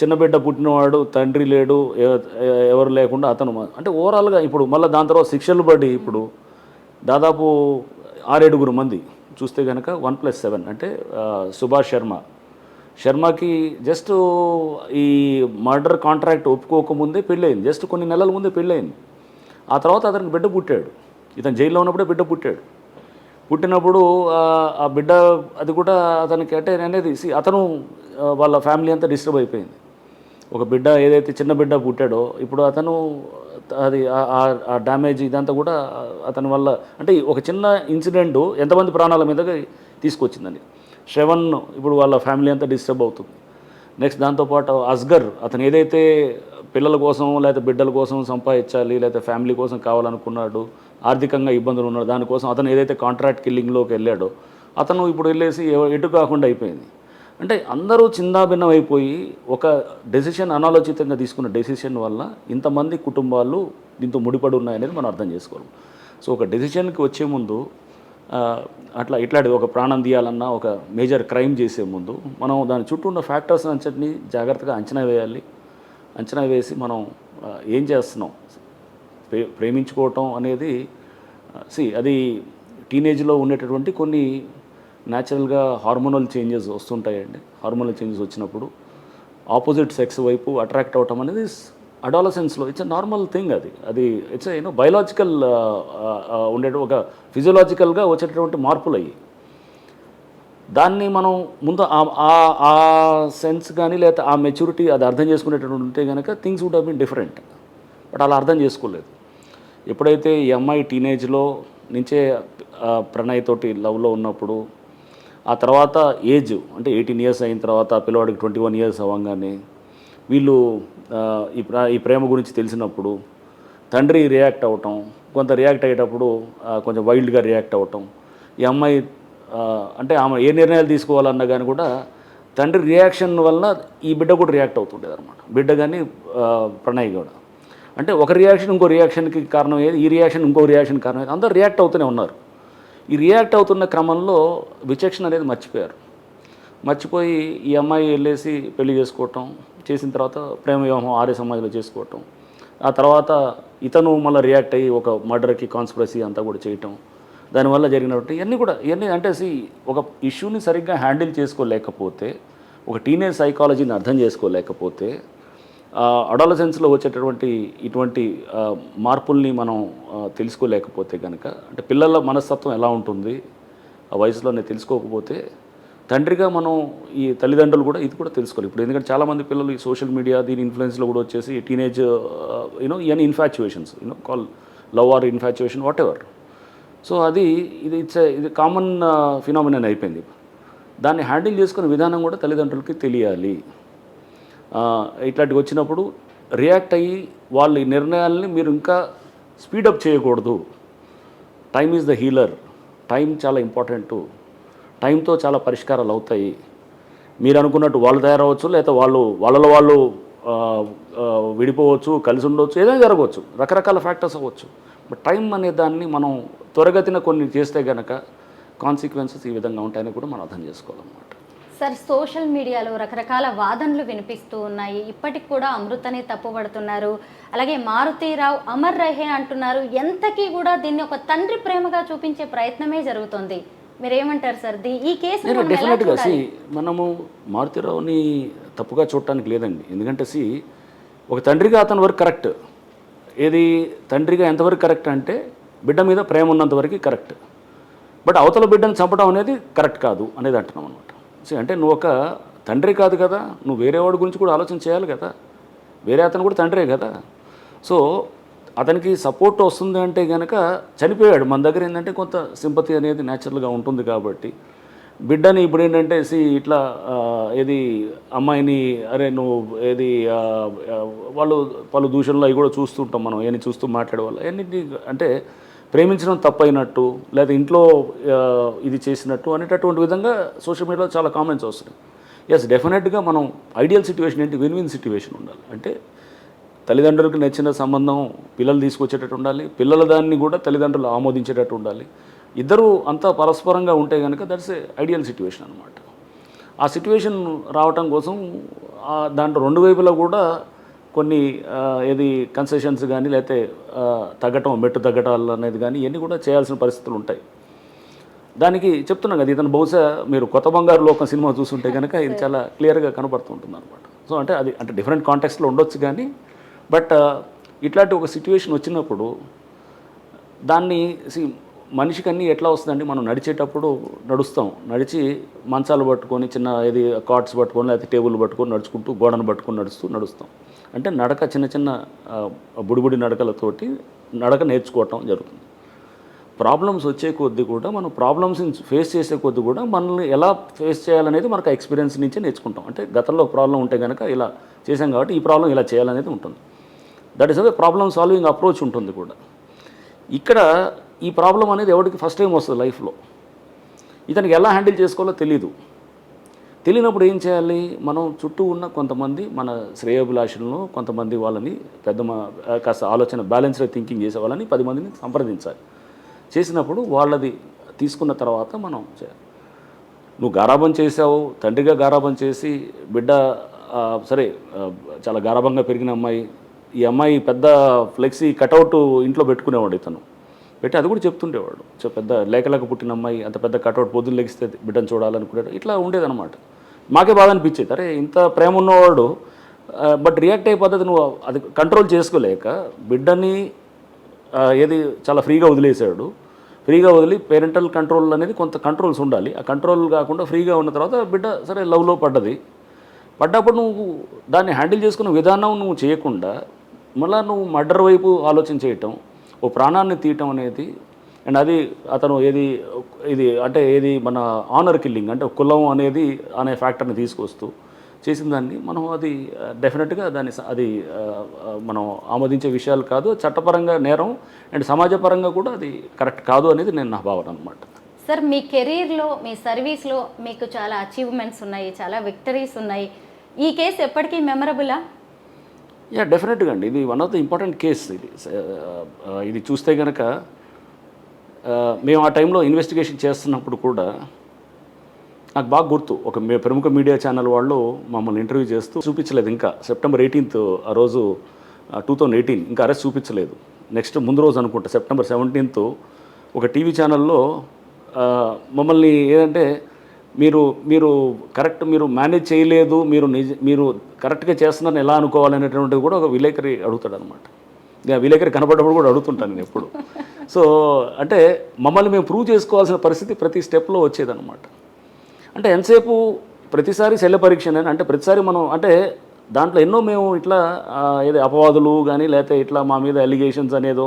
చిన్న బిడ్డ పుట్టినవాడు, తండ్రి లేడు, ఎవరు లేకుండా అతను అంటే ఓవరాల్గా ఇప్పుడు మళ్ళీ దాని తర్వాత శిక్షలు పడి ఇప్పుడు దాదాపు 6-7 మంది చూస్తే కనుక 1+7 అంటే సుభాష్ శర్మకి జస్ట్ ఈ మర్డర్ కాంట్రాక్ట్ ఒప్పుకోకముందే పెళ్ళయింది, జస్ట్ కొన్ని నెలల ముందే పెళ్ళయింది. ఆ తర్వాత అతనికి బిడ్డ పుట్టాడు, ఇతను జైల్లో ఉన్నప్పుడే బిడ్డ పుట్టినప్పుడు ఆ బిడ్డ అది కూడా అతనికి అంటే అనేది అతను వాళ్ళ ఫ్యామిలీ అంతా డిస్టర్బ్ అయిపోయింది. ఒక బిడ్డ ఏదైతే చిన్న బిడ్డ పుట్టాడో ఇప్పుడు అతను అది ఆ డ్యామేజ్ ఇదంతా కూడా అతని వల్ల అంటే ఒక చిన్న ఇన్సిడెంట్ ఎంతమంది ప్రాణాల మీదగా తీసుకొచ్చిందని. శ్రవణ్ ఇప్పుడు వాళ్ళ ఫ్యామిలీ అంతా డిస్టర్బ్ అవుతుంది. నెక్స్ట్ దాంతోపాటు అస్గర్, అతను ఏదైతే పిల్లల కోసం లేకపోతే బిడ్డల కోసం సంపాదించాలి లేకపోతే ఫ్యామిలీ కోసం కావాలనుకున్నాడు, ఆర్థికంగా ఇబ్బందులు ఉన్నాడు, దానికోసం అతను ఏదైతే కాంట్రాక్ట్ కిల్లింగ్లోకి వెళ్ళాడో అతను ఇప్పుడు వెళ్ళేసి ఎటు కాకుండా అయిపోయింది. అంటే అందరూ చిందాభిన్నం అయిపోయి ఒక డెసిషన్ అనాలోచితంగా తీసుకున్న డెసిషన్ వల్ల ఇంతమంది కుటుంబాలు దీంతో ముడిపడి ఉన్నాయనేది మనం అర్థం చేసుకోవాలి. సో ఒక డెసిషన్కి వచ్చే ముందు ఇట్లాంటిది ఒక ప్రాణం తీయాలన్నా ఒక మేజర్ క్రైమ్ చేసే ముందు మనం దాని చుట్టూ ఉన్న ఫ్యాక్టర్స్ అంతటిని జాగ్రత్తగా అంచనా వేసి మనం ఏం చేస్తున్నాం. ప్రేమించుకోవటం అనేది అది టీనేజ్లో ఉండేటటువంటి కొన్ని న్యాచురల్గా హార్మోనల్ చేంజెస్ వస్తుంటాయండి. హార్మోనల్ చేంజెస్ వచ్చినప్పుడు ఆపోజిట్ సెక్స్ వైపు అట్రాక్ట్ అవటం అనేది అడాలసెన్స్లో ఇట్స్ ఎ నార్మల్ థింగ్. అది ఇట్స్ బయలాజికల్ ఉండే ఒక ఫిజియోలాజికల్గా వచ్చేటటువంటి మార్పులు అయ్యి దాన్ని మనం ముందు ఆ సెన్స్ కానీ లేకపోతే ఆ మెచ్యూరిటీ అది అర్థం చేసుకునేటటువంటి ఉంటే కనుక things would have been different. But అలా అర్థం చేసుకోలేదు. ఎప్పుడైతే ఈ అమ్మాయి టీనేజ్లో నుంచే ప్రణయ్ తోటి లవ్లో ఉన్నప్పుడు ఆ తర్వాత ఏజ్ అంటే 18 years అయిన తర్వాత పిల్లవాడికి 21 years అవ్వగానే వీళ్ళు ఈ ప్రేమ గురించి తెలిసినప్పుడు తండ్రి రియాక్ట్ అవ్వటం, కొంత రియాక్ట్ అయ్యేటప్పుడు కొంచెం వైల్డ్గా రియాక్ట్ అవ్వటం, ఈ అమ్మాయి అంటే ఆమె ఏ నిర్ణయాలు తీసుకోవాలన్నా కానీ కూడా తండ్రి రియాక్షన్ వల్ల ఈ బిడ్డ కూడా రియాక్ట్ అవుతుండేది అనమాట. బిడ్డ కానీ ప్రణయ్ కూడా అంటే ఒక రియాక్షన్ ఇంకో రియాక్షన్కి కారణం ఏది, ఈ రియాక్షన్ ఇంకో రియాక్షన్ కారణం ఏది, అందరూ రియాక్ట్ అవుతూనే ఉన్నారు. ఈ రియాక్ట్ అవుతున్న క్రమంలో విచక్షణ అనేది మర్చిపోయి ఈ అమ్మాయి వెళ్ళేసి పెళ్లి చేసిన తర్వాత ప్రేమ వివాహం ఆర్య సమాజంలో చేసుకోవటం, ఆ తర్వాత ఇతను మళ్ళీ రియాక్ట్ అయ్యి ఒక మర్డర్కి కాన్స్పిరసీ అంతా కూడా చేయటం, దానివల్ల జరిగినటువంటి ఇవన్నీ అంటే ఒక ఇష్యూని సరిగ్గా హ్యాండిల్ చేసుకోలేకపోతే, ఒక టీనేజ్ సైకాలజీని అర్థం చేసుకోలేకపోతే, అడాలసెన్స్లో వచ్చేటటువంటి ఇటువంటి మార్పుల్ని మనం తెలుసుకోలేకపోతే కనుక అంటే పిల్లల మనస్తత్వం ఎలా ఉంటుంది ఆ వయసులోనే తెలుసుకోకపోతే తండ్రిగా మనం ఈ తల్లిదండ్రులు కూడా ఇది కూడా తెలుసుకోవాలి. ఇప్పుడు ఎందుకంటే చాలామంది పిల్లలు ఈ సోషల్ మీడియా దీని ఇన్ఫ్లుయెన్స్లో కూడా వచ్చేసి టీనేజ్ ఇవన్నీ ఇన్ఫాచ్యుయేషన్స్ call love or infatuation what ever. So ఇది కామన్ ఫినామినన్ అయిపోయింది. దాన్ని హ్యాండిల్ చేసుకునే విధానం కూడా తల్లిదండ్రులకి తెలియాలి. ఇట్లాంటివి వచ్చినప్పుడు రియాక్ట్ అయ్యి వాళ్ళ ఈ నిర్ణయాల్ని మీరు ఇంకా స్పీడప్ చేయకూడదు. Time is the healer. Time చాలా ఇంపార్టెంటు. టైంతో చాలా పరిష్కారాలు అవుతాయి. మీరు అనుకున్నట్టు వాళ్ళు తయారవచ్చు, లేకపోతే వాళ్ళు విడిపోవచ్చు, కలిసి ఉండవచ్చు, ఏదైనా జరగవచ్చు, రకరకాల ఫ్యాక్టర్స్ అవ్వచ్చు. బట్ టైం అనే దాన్ని మనం త్వరగతిన కొన్ని చేస్తే కనుక కాన్సిక్వెన్సెస్ ఈ విధంగా ఉంటాయని కూడా మనం అర్థం చేసుకోవాలన్నమాట. సార్, సోషల్ మీడియాలో రకరకాల వాదనలు వినిపిస్తూ ఉన్నాయి. ఇప్పటికి కూడా అమృతని తప్పుపడుతున్నారు, అలాగే మారుతీరావు అమర్ రహే అంటున్నారు. ఎంతకీ కూడా దీన్ని ఒక తండ్రి ప్రేమగా చూపించే ప్రయత్నమే జరుగుతుంది. మీరేమంటారు సార్? ఈ కేసు డెఫినెట్గా మనము మారుతీరావుని తప్పుగా చూడటానికి లేదండి. ఎందుకంటే ఒక తండ్రిగా అతని వరకు కరెక్ట్. ఏది తండ్రిగా ఎంతవరకు కరెక్ట్ అంటే బిడ్డ మీద ప్రేమ ఉన్నంత వరకు కరెక్ట్. బట్ అవతల బిడ్డను చంపడం అనేది కరెక్ట్ కాదు అనేది అంటున్నాం అనమాట. అంటే నువ్వు ఒక తండ్రి కాదు కదా, నువ్వు వేరే వాడి గురించి కూడా ఆలోచన చేయాలి కదా. వేరే అతను కూడా తండ్రే కదా. సో అతనికి సపోర్ట్ వస్తుంది అంటే కనుక చనిపోయాడు. మన దగ్గర ఏంటంటే కొంత సింపతి అనేది న్యాచురల్గా ఉంటుంది కాబట్టి బిడ్డని ఇప్పుడు ఏంటంటే ఇట్లా ఏది అమ్మాయిని అరే నువ్వు ఏది వాళ్ళు పలు దూషణలు అవి కూడా చూస్తుంటాం మనం, ఏమి చూస్తూ మాట్లాడే వాళ్ళు అన్నింటి అంటే ప్రేమించడం తప్పైనట్టు లేదా ఇంట్లో ఇది చేసినట్టు అనేటటువంటి విధంగా సోషల్ మీడియాలో చాలా కామెంట్స్ వస్తున్నాయి. ఎస్, డెఫినెట్గా మనం ఐడియల్ సిచ్యువేషన్ ఏంటి, విన్ విన్ సిచ్యువేషన్ ఉండాలి. అంటే తల్లిదండ్రులకు నచ్చిన సంబంధం పిల్లలు తీసుకొచ్చేటట్టు ఉండాలి, పిల్లల దాన్ని కూడా తల్లిదండ్రులు ఆమోదించేటట్టు ఉండాలి. ఇద్దరు అంతా పరస్పరంగా ఉంటే కనుక దట్స్ ఏ ఐడియల్ సిచ్యువేషన్ అనమాట. ఆ సిచ్యువేషన్ రావటం కోసం దాంట్లో రెండు వైపులా కూడా కొన్ని ఏది కన్సెషన్స్ కానీ లేకపోతే మెట్టు తగ్గటాలు అనేది కానీ ఇవన్నీ కూడా చేయాల్సిన పరిస్థితులు ఉంటాయి. దానికి చెప్తున్నాం కదా, ఇతను బహుశా మీరు కొత్త బంగారు లోకం సినిమా చూస్తుంటే కనుక ఇది చాలా క్లియర్గా కనపడుతుంటుంది అనమాట. సో అంటే డిఫరెంట్ కాంటెక్స్లో ఉండొచ్చు కానీ బట్ ఇట్లాంటి ఒక సిచ్యువేషన్ వచ్చినప్పుడు దాన్ని మనిషికి అన్నీ ఎట్లా వస్తుందండి, మనం నడిచేటప్పుడు నడిచి మంచాలు పట్టుకొని చిన్న ఏది కార్డ్స్ పట్టుకొని లేకపోతే టేబుల్ పట్టుకొని నడుచుకుంటూ గోడను పట్టుకొని నడుస్తాం. అంటే నడక చిన్న బుడిబుడి నడకలతోటి నడక నేర్చుకోవటం జరుగుతుంది. ప్రాబ్లమ్స్ వచ్చే కొద్దీ కూడా మనం ప్రాబ్లమ్స్ని ఫేస్ చేసే కొద్దీ కూడా మనల్ని ఎలా ఫేస్ చేయాలనేది మనకు ఎక్స్పీరియన్స్ నుంచే నేర్చుకుంటాం. అంటే గతంలో ప్రాబ్లం ఉంటే కనుక ఇలా చేసాం కాబట్టి ఈ ప్రాబ్లం ఇలా చేయాలనేది ఉంటుంది. That is a problem solving approach ఉంటుంది కూడా. ఇక్కడ ఈ ప్రాబ్లం అనేది ఎవరికి ఫస్ట్ టైం వస్తుంది లైఫ్లో, ఇతనికి ఎలా హ్యాండిల్ చేసుకోవాలో తెలియనప్పుడు ఏం చేయాలి, మనం చుట్టూ ఉన్న కొంతమంది మన శ్రేయోభిలాషులను కొంతమంది వాళ్ళని కాస్త ఆలోచన బ్యాలెన్స్డ్ థింకింగ్ చేసే వాళ్ళని 10 మందిని సంప్రదించాలి. చేసినప్పుడు వాళ్ళది తీసుకున్న తర్వాత మనం చేయాలి. నువ్వు గారాబం చేసావు, తండ్రిగా గారాబం చేసి బిడ్డ సరే చాలా గారాబంగా పెరిగిన అమ్మాయి, ఈ అమ్మాయి పెద్ద ఫ్లెక్సీ కటౌట్ ఇంట్లో పెట్టుకునేవాడు ఇతను పెట్టి అది కూడా చెప్తుండేవాడు. పెద్ద లేకలేక పుట్టిన అమ్మాయి అంత పెద్ద కటౌట్ పొద్దున్న లెగిస్తే బిడ్డను చూడాలనుకునేది ఇట్లా ఉండేదన్నమాట. మాకే బాధ అనిపించేది, అరే ఇంత ప్రేమ ఉన్నవాడు బట్ రియాక్ట్ అయ్యే పద్ధతి నువ్వు అది కంట్రోల్ చేసుకోలేక బిడ్డని ఏది చాలా ఫ్రీగా వదిలేసాడు. ఫ్రీగా వదిలి పేరెంటల్ కంట్రోల్ అనేది కొంత కంట్రోల్స్ ఉండాలి. ఆ కంట్రోల్ కాకుండా ఫ్రీగా ఉన్న తర్వాత బిడ్డ సరే లవ్లో పడ్డప్పుడు నువ్వు దాన్ని హ్యాండిల్ చేసుకున్న విధానం నువ్వు చేయకుండా మళ్ళీ నువ్వు మర్డర్ వైపు ఆలోచన చేయటం, ఓ ప్రాణాన్ని తీయటం అనేది అండ్ అది అతను ఇది అంటే మన ఆనర్ కిల్లింగ్ అంటే కులం అనే ఫ్యాక్టర్ని తీసుకొస్తూ చేసిన దాన్ని మనం అది డెఫినెట్గా అది మనం ఆమోదించే విషయాలు కాదు, చట్టపరంగా నేరం అండ్ సమాజపరంగా కూడా అది కరెక్ట్ కాదు అనేది నా భావన అనమాట. సార్, మీ కెరీర్లో మీ సర్వీస్లో మీకు చాలా అచీవ్మెంట్స్ ఉన్నాయి, చాలా విక్టరీస్ ఉన్నాయి. ఈ కేసు ఎప్పటికీ మెమరబులా? డెఫినెట్గా అండి, ఇది one of the important case. ఇది చూస్తే కనుక మేము ఆ టైంలో ఇన్వెస్టిగేషన్ చేస్తున్నప్పుడు కూడా నాకు బాగా గుర్తు, ఒక ప్రముఖ మీడియా ఛానల్ వాళ్ళు మమ్మల్ని ఇంటర్వ్యూ చేస్తూ చూపించలేదు. ఇంకా September 18th ఆ రోజు 2018 ఇంకా అరెస్ట్ చూపించలేదు. నెక్స్ట్ ముందు రోజు అనుకుంటా September 17th ఒక టీవీ ఛానల్లో మమ్మల్ని ఏదంటే మీరు కరెక్ట్ మీరు మేనేజ్ చేయలేదు, మీరు కరెక్ట్గా చేస్తున్నారని ఎలా అనుకోవాలనేటువంటిది కూడా ఒక విలేకరి అడుగుతాడు అనమాట. విలేకరి కనపడ్డప్పుడు కూడా అడుగుతుంటాను నేను ఎప్పుడు. సో అంటే మమ్మల్ని మేము ప్రూవ్ చేసుకోవాల్సిన పరిస్థితి ప్రతి స్టెప్లో వచ్చేదన్నమాట. అంటే ఎంతసేపు ప్రతిసారి శల్య పరీక్ష అంటే ప్రతిసారి మనం అంటే దాంట్లో ఎన్నో మేము ఇట్లా ఏదో అపవాదులు కానీ లేకపోతే ఇట్లా మా మీద అలిగేషన్స్ అనేదో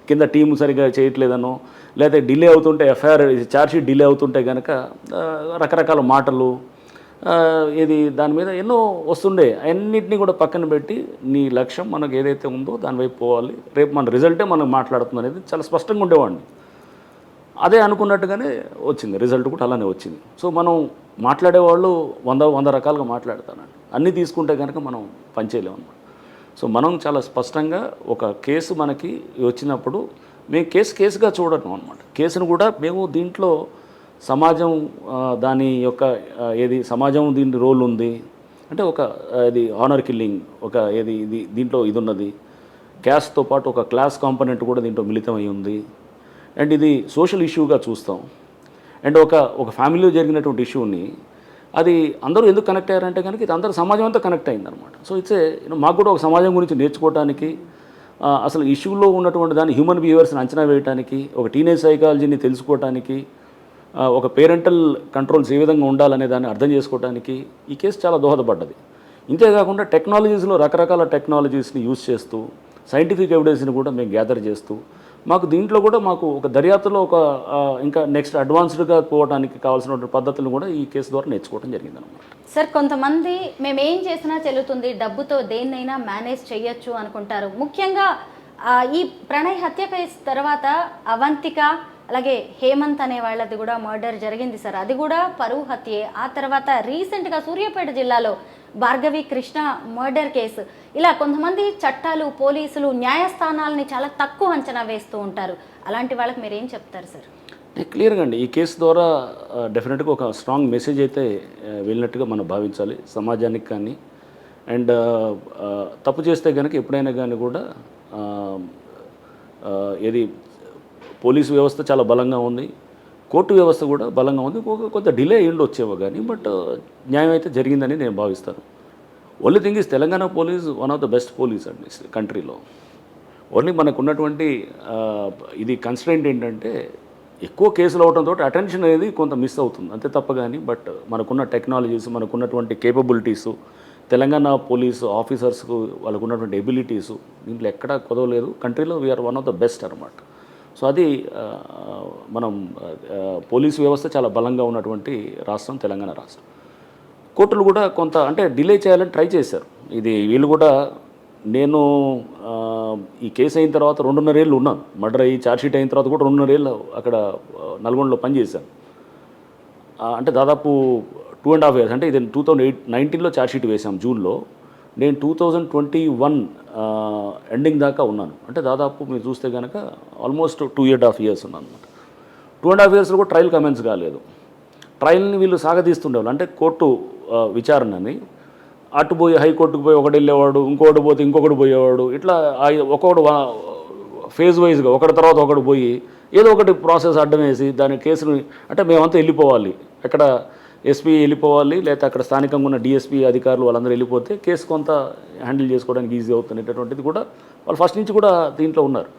కింద టీం సరిగా చేయట్లేదనో లేకపోతే డిలే అవుతుంటే ఎఫ్ఐఆర్ ఛార్జ్షీట్ డిలే అవుతుంటే కనుక రకరకాల మాటలు ఇది దాని మీద ఎన్నో వస్తుండే, అన్నింటినీ కూడా పక్కన పెట్టి నీ లక్ష్యం మనకు ఏదైతే ఉందో దాని వైపు పోవాలి, రేపు మన రిజల్టే మనం మాట్లాడుతుంది అనేది చాలా స్పష్టంగా ఉండేవాడిని. అదే అనుకున్నట్టుగానే వచ్చింది, రిజల్ట్ కూడా అలానే వచ్చింది. సో మనం మాట్లాడేవాళ్ళు 100 రకాలుగా మాట్లాడతానండి. అన్నీ తీసుకుంటే కనుక మనం పనిచేయలేము అన్నమాట. సో మనం చాలా స్పష్టంగా ఒక కేసు మనకి వచ్చినప్పుడు మేము కేసుగా చూడటం అనమాట. కేసును కూడా మేము దీంట్లో సమాజం దాని యొక్క ఏది సమాజం దీని రోల్ ఉంది అంటే ఒక ఇది ఆనర్ కిల్లింగ్ ఒక ఏది ఇది దీంట్లో ఇది ఉన్నది, క్యాస్ట్తో పాటు ఒక క్లాస్ కాంపోనెంట్ కూడా దీంట్లో మిళితమై ఉంది. అండ్ ఇది సోషల్ ఇష్యూగా చూస్తాం. అండ్ ఒక ఫ్యామిలీలో జరిగినటువంటి ఇష్యూని అది అందరూ ఎందుకు కనెక్ట్ అయ్యారంటే కనుక ఇది అందరూ సమాజం అంతా కనెక్ట్ అయిందనమాట. సో ఇట్స్ మాకు కూడా ఒక సమాజం గురించి నేర్చుకోవడానికి, అసలు ఇష్యూలో ఉన్నటువంటి దాన్ని హ్యూమన్ బిహేవియర్స్ని అంచనా వేయడానికి, ఒక టీనేజ్ సైకాలజీని తెలుసుకోవడానికి, ఒక పేరెంటల్ కంట్రోల్స్ ఏ విధంగా ఉండాలనే దాన్ని అర్థం చేసుకోవడానికి ఈ కేసు చాలా దోహదపడ్డది. ఇంతేకాకుండా టెక్నాలజీస్లో రకరకాల టెక్నాలజీస్ని యూజ్ చేస్తూ సైంటిఫిక్ ఎవిడెన్స్ని కూడా మేము గ్యాదర్ చేస్తూ మాకు దీంట్లో కూడా మాకు ఒక దర్యాప్తులో ఒక ఇంకా నెక్స్ట్ అడ్వాన్స్డ్గా పోవడానికి కావాల్సినటువంటి పద్ధతులను కూడా ఈ కేసు ద్వారా నేర్చుకోవడం జరిగిందనమాట. సార్, కొంతమంది మేము ఏం చేసినా చెల్లుతుంది, డబ్బుతో దేన్నైనా మేనేజ్ చేయొచ్చు అనుకుంటారు. ముఖ్యంగా ఈ ప్రణయ్ హత్య కేసు తర్వాత అవంతిక అలాగే హేమంత్ అనే వాళ్ళది కూడా మర్డర్ జరిగింది సార్. అది కూడా పరువు హత్యే. ఆ తర్వాత రీసెంట్గా సూర్యాపేట జిల్లాలో భార్గవి కృష్ణ మర్డర్ కేసు. ఇలా కొంతమంది చట్టాలు, పోలీసులు, న్యాయస్థానాలని చాలా తక్కువ అంచనా వేస్తూ ఉంటారు. అలాంటి వాళ్ళకి మీరు ఏం చెప్తారు సార్? క్లియర్గా అండి, ఈ కేసు ద్వారా డెఫినెట్గా ఒక స్ట్రాంగ్ మెసేజ్ అయితే వెళ్ళినట్టుగా మనం భావించాలి సమాజానికి. కానీ అండ్ తప్పు చేస్తే కనుక ఎప్పుడైనా కానీ కూడా ఏది పోలీసు వ్యవస్థ చాలా బలంగా ఉంది, కోర్టు వ్యవస్థ కూడా బలంగా ఉంది. కొంత డిలే అయ్యిండి వచ్చేవో కానీ బట్ న్యాయం అయితే జరిగిందని నేను భావిస్తాను. Only thing is Telangana police one of the best police అండి కంట్రీలో. ఓన్లీ మనకు ఉన్నటువంటి ఇది కన్స్ట్రెంట్ ఏంటంటే ఎక్కువ కేసులు అవడంతో అటెన్షన్ అనేది కొంత మిస్ అవుతుంది అంతే తప్ప కానీ బట్ మనకున్న టెక్నాలజీస్, మనకున్నటువంటి కేపబిలిటీసు, తెలంగాణ పోలీసు ఆఫీసర్స్కు వాళ్ళకు ఉన్నటువంటి ఎబిలిటీసు దీంట్లో ఎక్కడా కుదవలేదు. కంట్రీలో we are one of the best అనమాట. సో అది మనం పోలీసు వ్యవస్థ చాలా బలంగా ఉన్నటువంటి రాష్ట్రం తెలంగాణ రాష్ట్రం. కోర్టులు కూడా కొంత అంటే డిలే చేయాలని ట్రై చేశారు. ఇది వీళ్ళు కూడా నేను ఈ కేసు అయిన తర్వాత 2.5 ఏళ్ళు ఉన్నాను. మర్డర్ అయ్యి ఛార్జ్షీట్ అయిన తర్వాత కూడా 2.5 ఏళ్ళు అక్కడ నల్గొండలో పనిచేశాను. అంటే దాదాపు 2.5 years. అంటే ఇది 2019లో ఛార్జ్షీట్ వేశాం జూన్లో. నేను 2021 ఎండింగ్ దాకా ఉన్నాను. అంటే దాదాపు మీరు చూస్తే కనుక ఆల్మోస్ట్ 2.5 years ఉన్నాను అనమాట. 2.5 yearsలో కూడా ట్రయల్ కమెన్స్ కాలేదు. ట్రయల్ని వీళ్ళు సాగదీస్తుండేవాళ్ళు. అంటే కోర్టు విచారణని అటు పోయి హైకోర్టుకు పోయి ఒకటి వెళ్ళేవాడు, ఇంకొకటి పోతే ఇంకొకటి పోయేవాడు, ఇట్లా ఒక్కొక్కడు ఫేజ్ వైజ్గా ఒకటి తర్వాత ఒకటి పోయి ఏదో ఒకటి ప్రాసెస్ అడ్డం వేసి దాని కేసుని అంటే మేమంతా వెళ్ళిపోవాలి, ఎక్కడ ఎస్పీ వెళ్ళిపోవాలి, లేకపోతే అక్కడ స్థానికంగా ఉన్న డిఎస్పీ అధికారులు వాళ్ళందరూ వెళ్ళిపోతే కేసు కొంత హ్యాండిల్ చేసుకోవడానికి ఈజీ అవుతున్నటువంటిది కూడా వాళ్ళు ఫస్ట్ నుంచి కూడా దీంట్లో ఉన్నారు.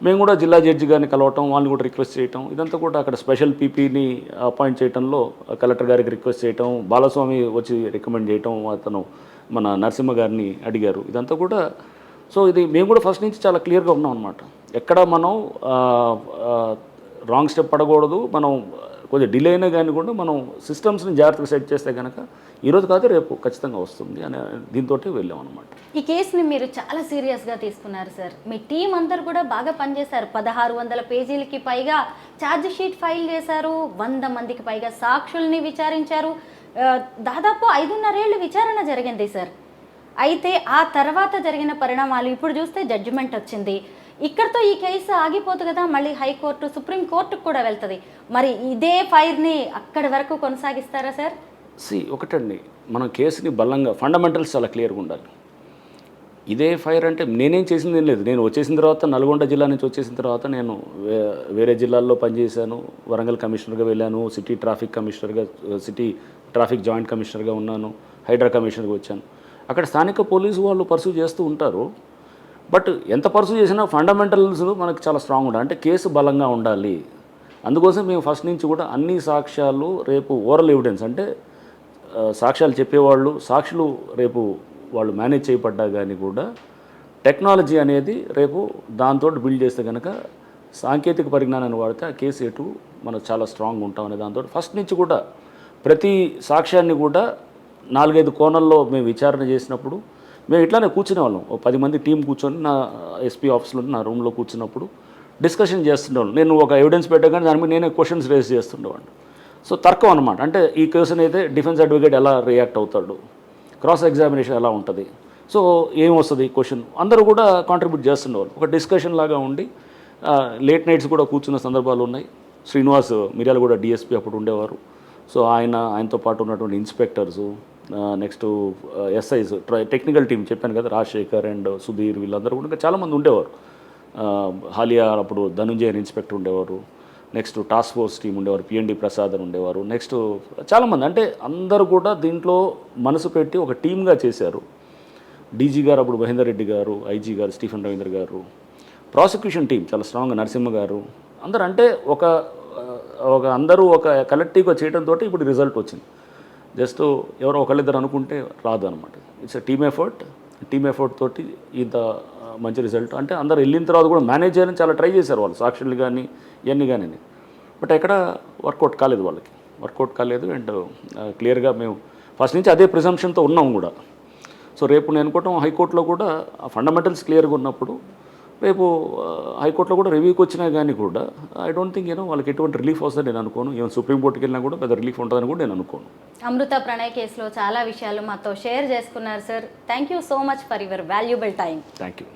మేము కూడా జిల్లా జడ్జి గారిని కలవటం, వాళ్ళని కూడా రిక్వెస్ట్ చేయటం, ఇదంతా కూడా అక్కడ స్పెషల్ పీపీని అపాయింట్ చేయడంలో కలెక్టర్ గారికి రిక్వెస్ట్ చేయటం, బాలస్వామి వచ్చి రికమెండ్ చేయటం, అతను మన నరసింహ గారిని అడిగారు, ఇదంతా కూడా. సో ఇది మేము కూడా ఫస్ట్ నుంచి చాలా క్లియర్గా ఉన్నాం అనమాట. ఎక్కడ మనం రాంగ్ స్టెప్ పడకూడదు, మనం కొంచెం డిలే అయినా కానీ కూడా మనం సిస్టమ్స్ని జాగ్రత్తగా సెట్ చేస్తే కనుక ఈరోజు కాదు రేపు ఖచ్చితంగా వస్తుంది అనే దీంతో వెళ్ళాం అనమాట. ఈ కేసుని మీరు చాలా సీరియస్గా తీసుకున్నారు సార్. మీ టీం అందరు కూడా బాగా పనిచేశారు. 1600 పేజీలకి పైగా ఛార్జ్ షీట్ ఫైల్ చేశారు, 100 మందికి పైగా సాక్షుల్ని విచారించారు, దాదాపు 5.5 ఏళ్ళు విచారణ జరిగింది సార్. అయితే ఆ తర్వాత జరిగిన పరిణామాలు ఇప్పుడు చూస్తే జడ్జిమెంట్ వచ్చింది. ఇక్కడతో ఈ కేసు ఆగిపోదు కదా, మళ్ళీ హైకోర్టు, సుప్రీంకోర్టుకు కూడా వెళ్తుంది. మరి ఇదే ఫైర్ని అక్కడి వరకు కొనసాగిస్తారా సార్? ఒకటండి, మనం కేసుని బలంగా ఫండమెంటల్స్ చాలా క్లియర్గా ఉండాలి. ఇదే ఫైర్ అంటే నేనేం చేసింది ఏం లేదు. నేను వచ్చేసిన తర్వాత నల్గొండ జిల్లా నుంచి వచ్చేసిన తర్వాత నేను వేరే జిల్లాల్లో పనిచేశాను. వరంగల్ కమిషనర్గా వెళ్ళాను, సిటీ ట్రాఫిక్ కమిషనర్గా, సిటీ ట్రాఫిక్ జాయింట్ కమిషనర్గా ఉన్నాను, హైడ్రా కమిషనర్గా వచ్చాను. అక్కడ స్థానిక పోలీసు వాళ్ళు పర్సూ చేస్తూ ఉంటారు. బట్ ఎంత పర్సూ చేసినా ఫండమెంటల్స్ మనకు చాలా స్ట్రాంగ్ ఉండాలి. అంటే కేసు బలంగా ఉండాలి. అందుకోసం మేము ఫస్ట్ నుంచి కూడా అన్ని సాక్ష్యాలు రేపు ఓరల్ ఎవిడెన్స్ అంటే సాక్ష్యాలు చెప్పేవాళ్ళు, సాక్షులు రేపు వాళ్ళు మేనేజ్ చేయబడ్డా కానీ కూడా టెక్నాలజీ అనేది రేపు దాంతో బిల్డ్ చేస్తే కనుక సాంకేతిక పరిజ్ఞానాన్ని వాడితే ఆ కేసు ఎటు మనం చాలా స్ట్రాంగ్ ఉంటాం అనే దాంతో ఫస్ట్ నుంచి కూడా ప్రతి సాక్ష్యాన్ని కూడా 4-5 కోణాల్లో మేము విచారణ చేసినప్పుడు మేము ఇట్లానే కూర్చునే వాళ్ళం. ఓ 10 మంది టీం కూర్చొని నా ఎస్పీ ఆఫీస్లో నా రూమ్లో కూర్చున్నప్పుడు డిస్కషన్ చేస్తుండేవాళ్ళం. నేను ఒక ఎవిడెన్స్ పెట్టగానే దాని మీద నేనే క్వశ్చన్స్ రేస్ చేస్తుండేవాడిని. సో తర్కం అనమాట. అంటే ఈ క్వశ్చన్ అయితే డిఫెన్స్ అడ్వకేట్ ఎలా రియాక్ట్ అవుతాడు, క్రాస్ ఎగ్జామినేషన్ ఎలా ఉంటుంది, సో ఏం వస్తుంది క్వశ్చన్, అందరూ కూడా కాంట్రిబ్యూట్ చేస్తుండేవాళ్ళు. ఒక డిస్కషన్ లాగా ఉండి లేట్ నైట్స్ కూడా కూర్చున్న సందర్భాలు ఉన్నాయి. శ్రీనివాస్ మిర్యాలగూడ డిఎస్పీ అప్పుడు ఉండేవారు. సో ఆయనతో పాటు ఉన్నటువంటి inspectors, next SIs, technical team చెప్పాను కదా, రాజశేఖర్ అండ్ సుధీర్, వీళ్ళందరూ కూడా చాలామంది ఉండేవారు. హాలియా అప్పుడు ధనుంజయన్ ఇన్స్పెక్టర్ ఉండేవారు. నెక్స్ట్ టాస్క్ ఫోర్స్ టీం ఉండేవారు, పిఎన్డి ప్రసాద్ అని ఉండేవారు. నెక్స్ట్ చాలామంది, అంటే అందరూ కూడా దీంట్లో మనసు పెట్టి ఒక టీమ్గా చేశారు. డీజీ గారు అప్పుడు మహేందర్ రెడ్డి గారు, ఐజీ గారు స్టీఫెన్ రవీంద్ర గారు, ప్రాసిక్యూషన్ టీం చాలా స్ట్రాంగ్గా నరసింహ గారు, అందరూ అంటే ఒక అందరూ ఒక కలెక్టివ్గా చేయడంతో ఇప్పుడు రిజల్ట్ వచ్చింది. జస్ట్ ఎవరో ఒకళ్ళిద్దరు అనుకుంటే రాదు అనమాట. ఇట్స్ టీమ్ ఎఫర్ట్ తోటి ఇంత మంచి రిజల్ట్. అంటే అందరు వెళ్ళిన తర్వాత కూడా మేనేజ్ చేయాలని చాలా ట్రై చేశారు వాళ్ళు, సాక్షులు కానీ ఇవన్నీ కానీ. బట్ ఎక్కడ వర్కౌట్ కాలేదు. అండ్ క్లియర్గా మేము ఫస్ట్ నుంచి అదే ప్రిజంప్షన్తో ఉన్నాం కూడా. సో రేపు నేను అనుకోవటం హైకోర్టులో కూడా ఫండమెంటల్స్ క్లియర్గా ఉన్నప్పుడు రేపు హైకోర్టులో కూడా రివ్యూకి వచ్చినా కానీ కూడా ఐ డోంట్ థింక్ వాళ్ళకి ఎటువంటి రిలీఫ్ వస్తుందని నేను అనుకోను. ఈవెన్ సుప్రీంకోర్టుకి వెళ్ళినా కూడా పెద్ద రిలీఫ్ ఉంటుందని కూడా నేను అనుకోను. అమృత ప్రణయ్ కేసులో చాలా విషయాలు మాతో షేర్ చేసుకున్నారు sir. Thank you so much for your valuable time. Thank you.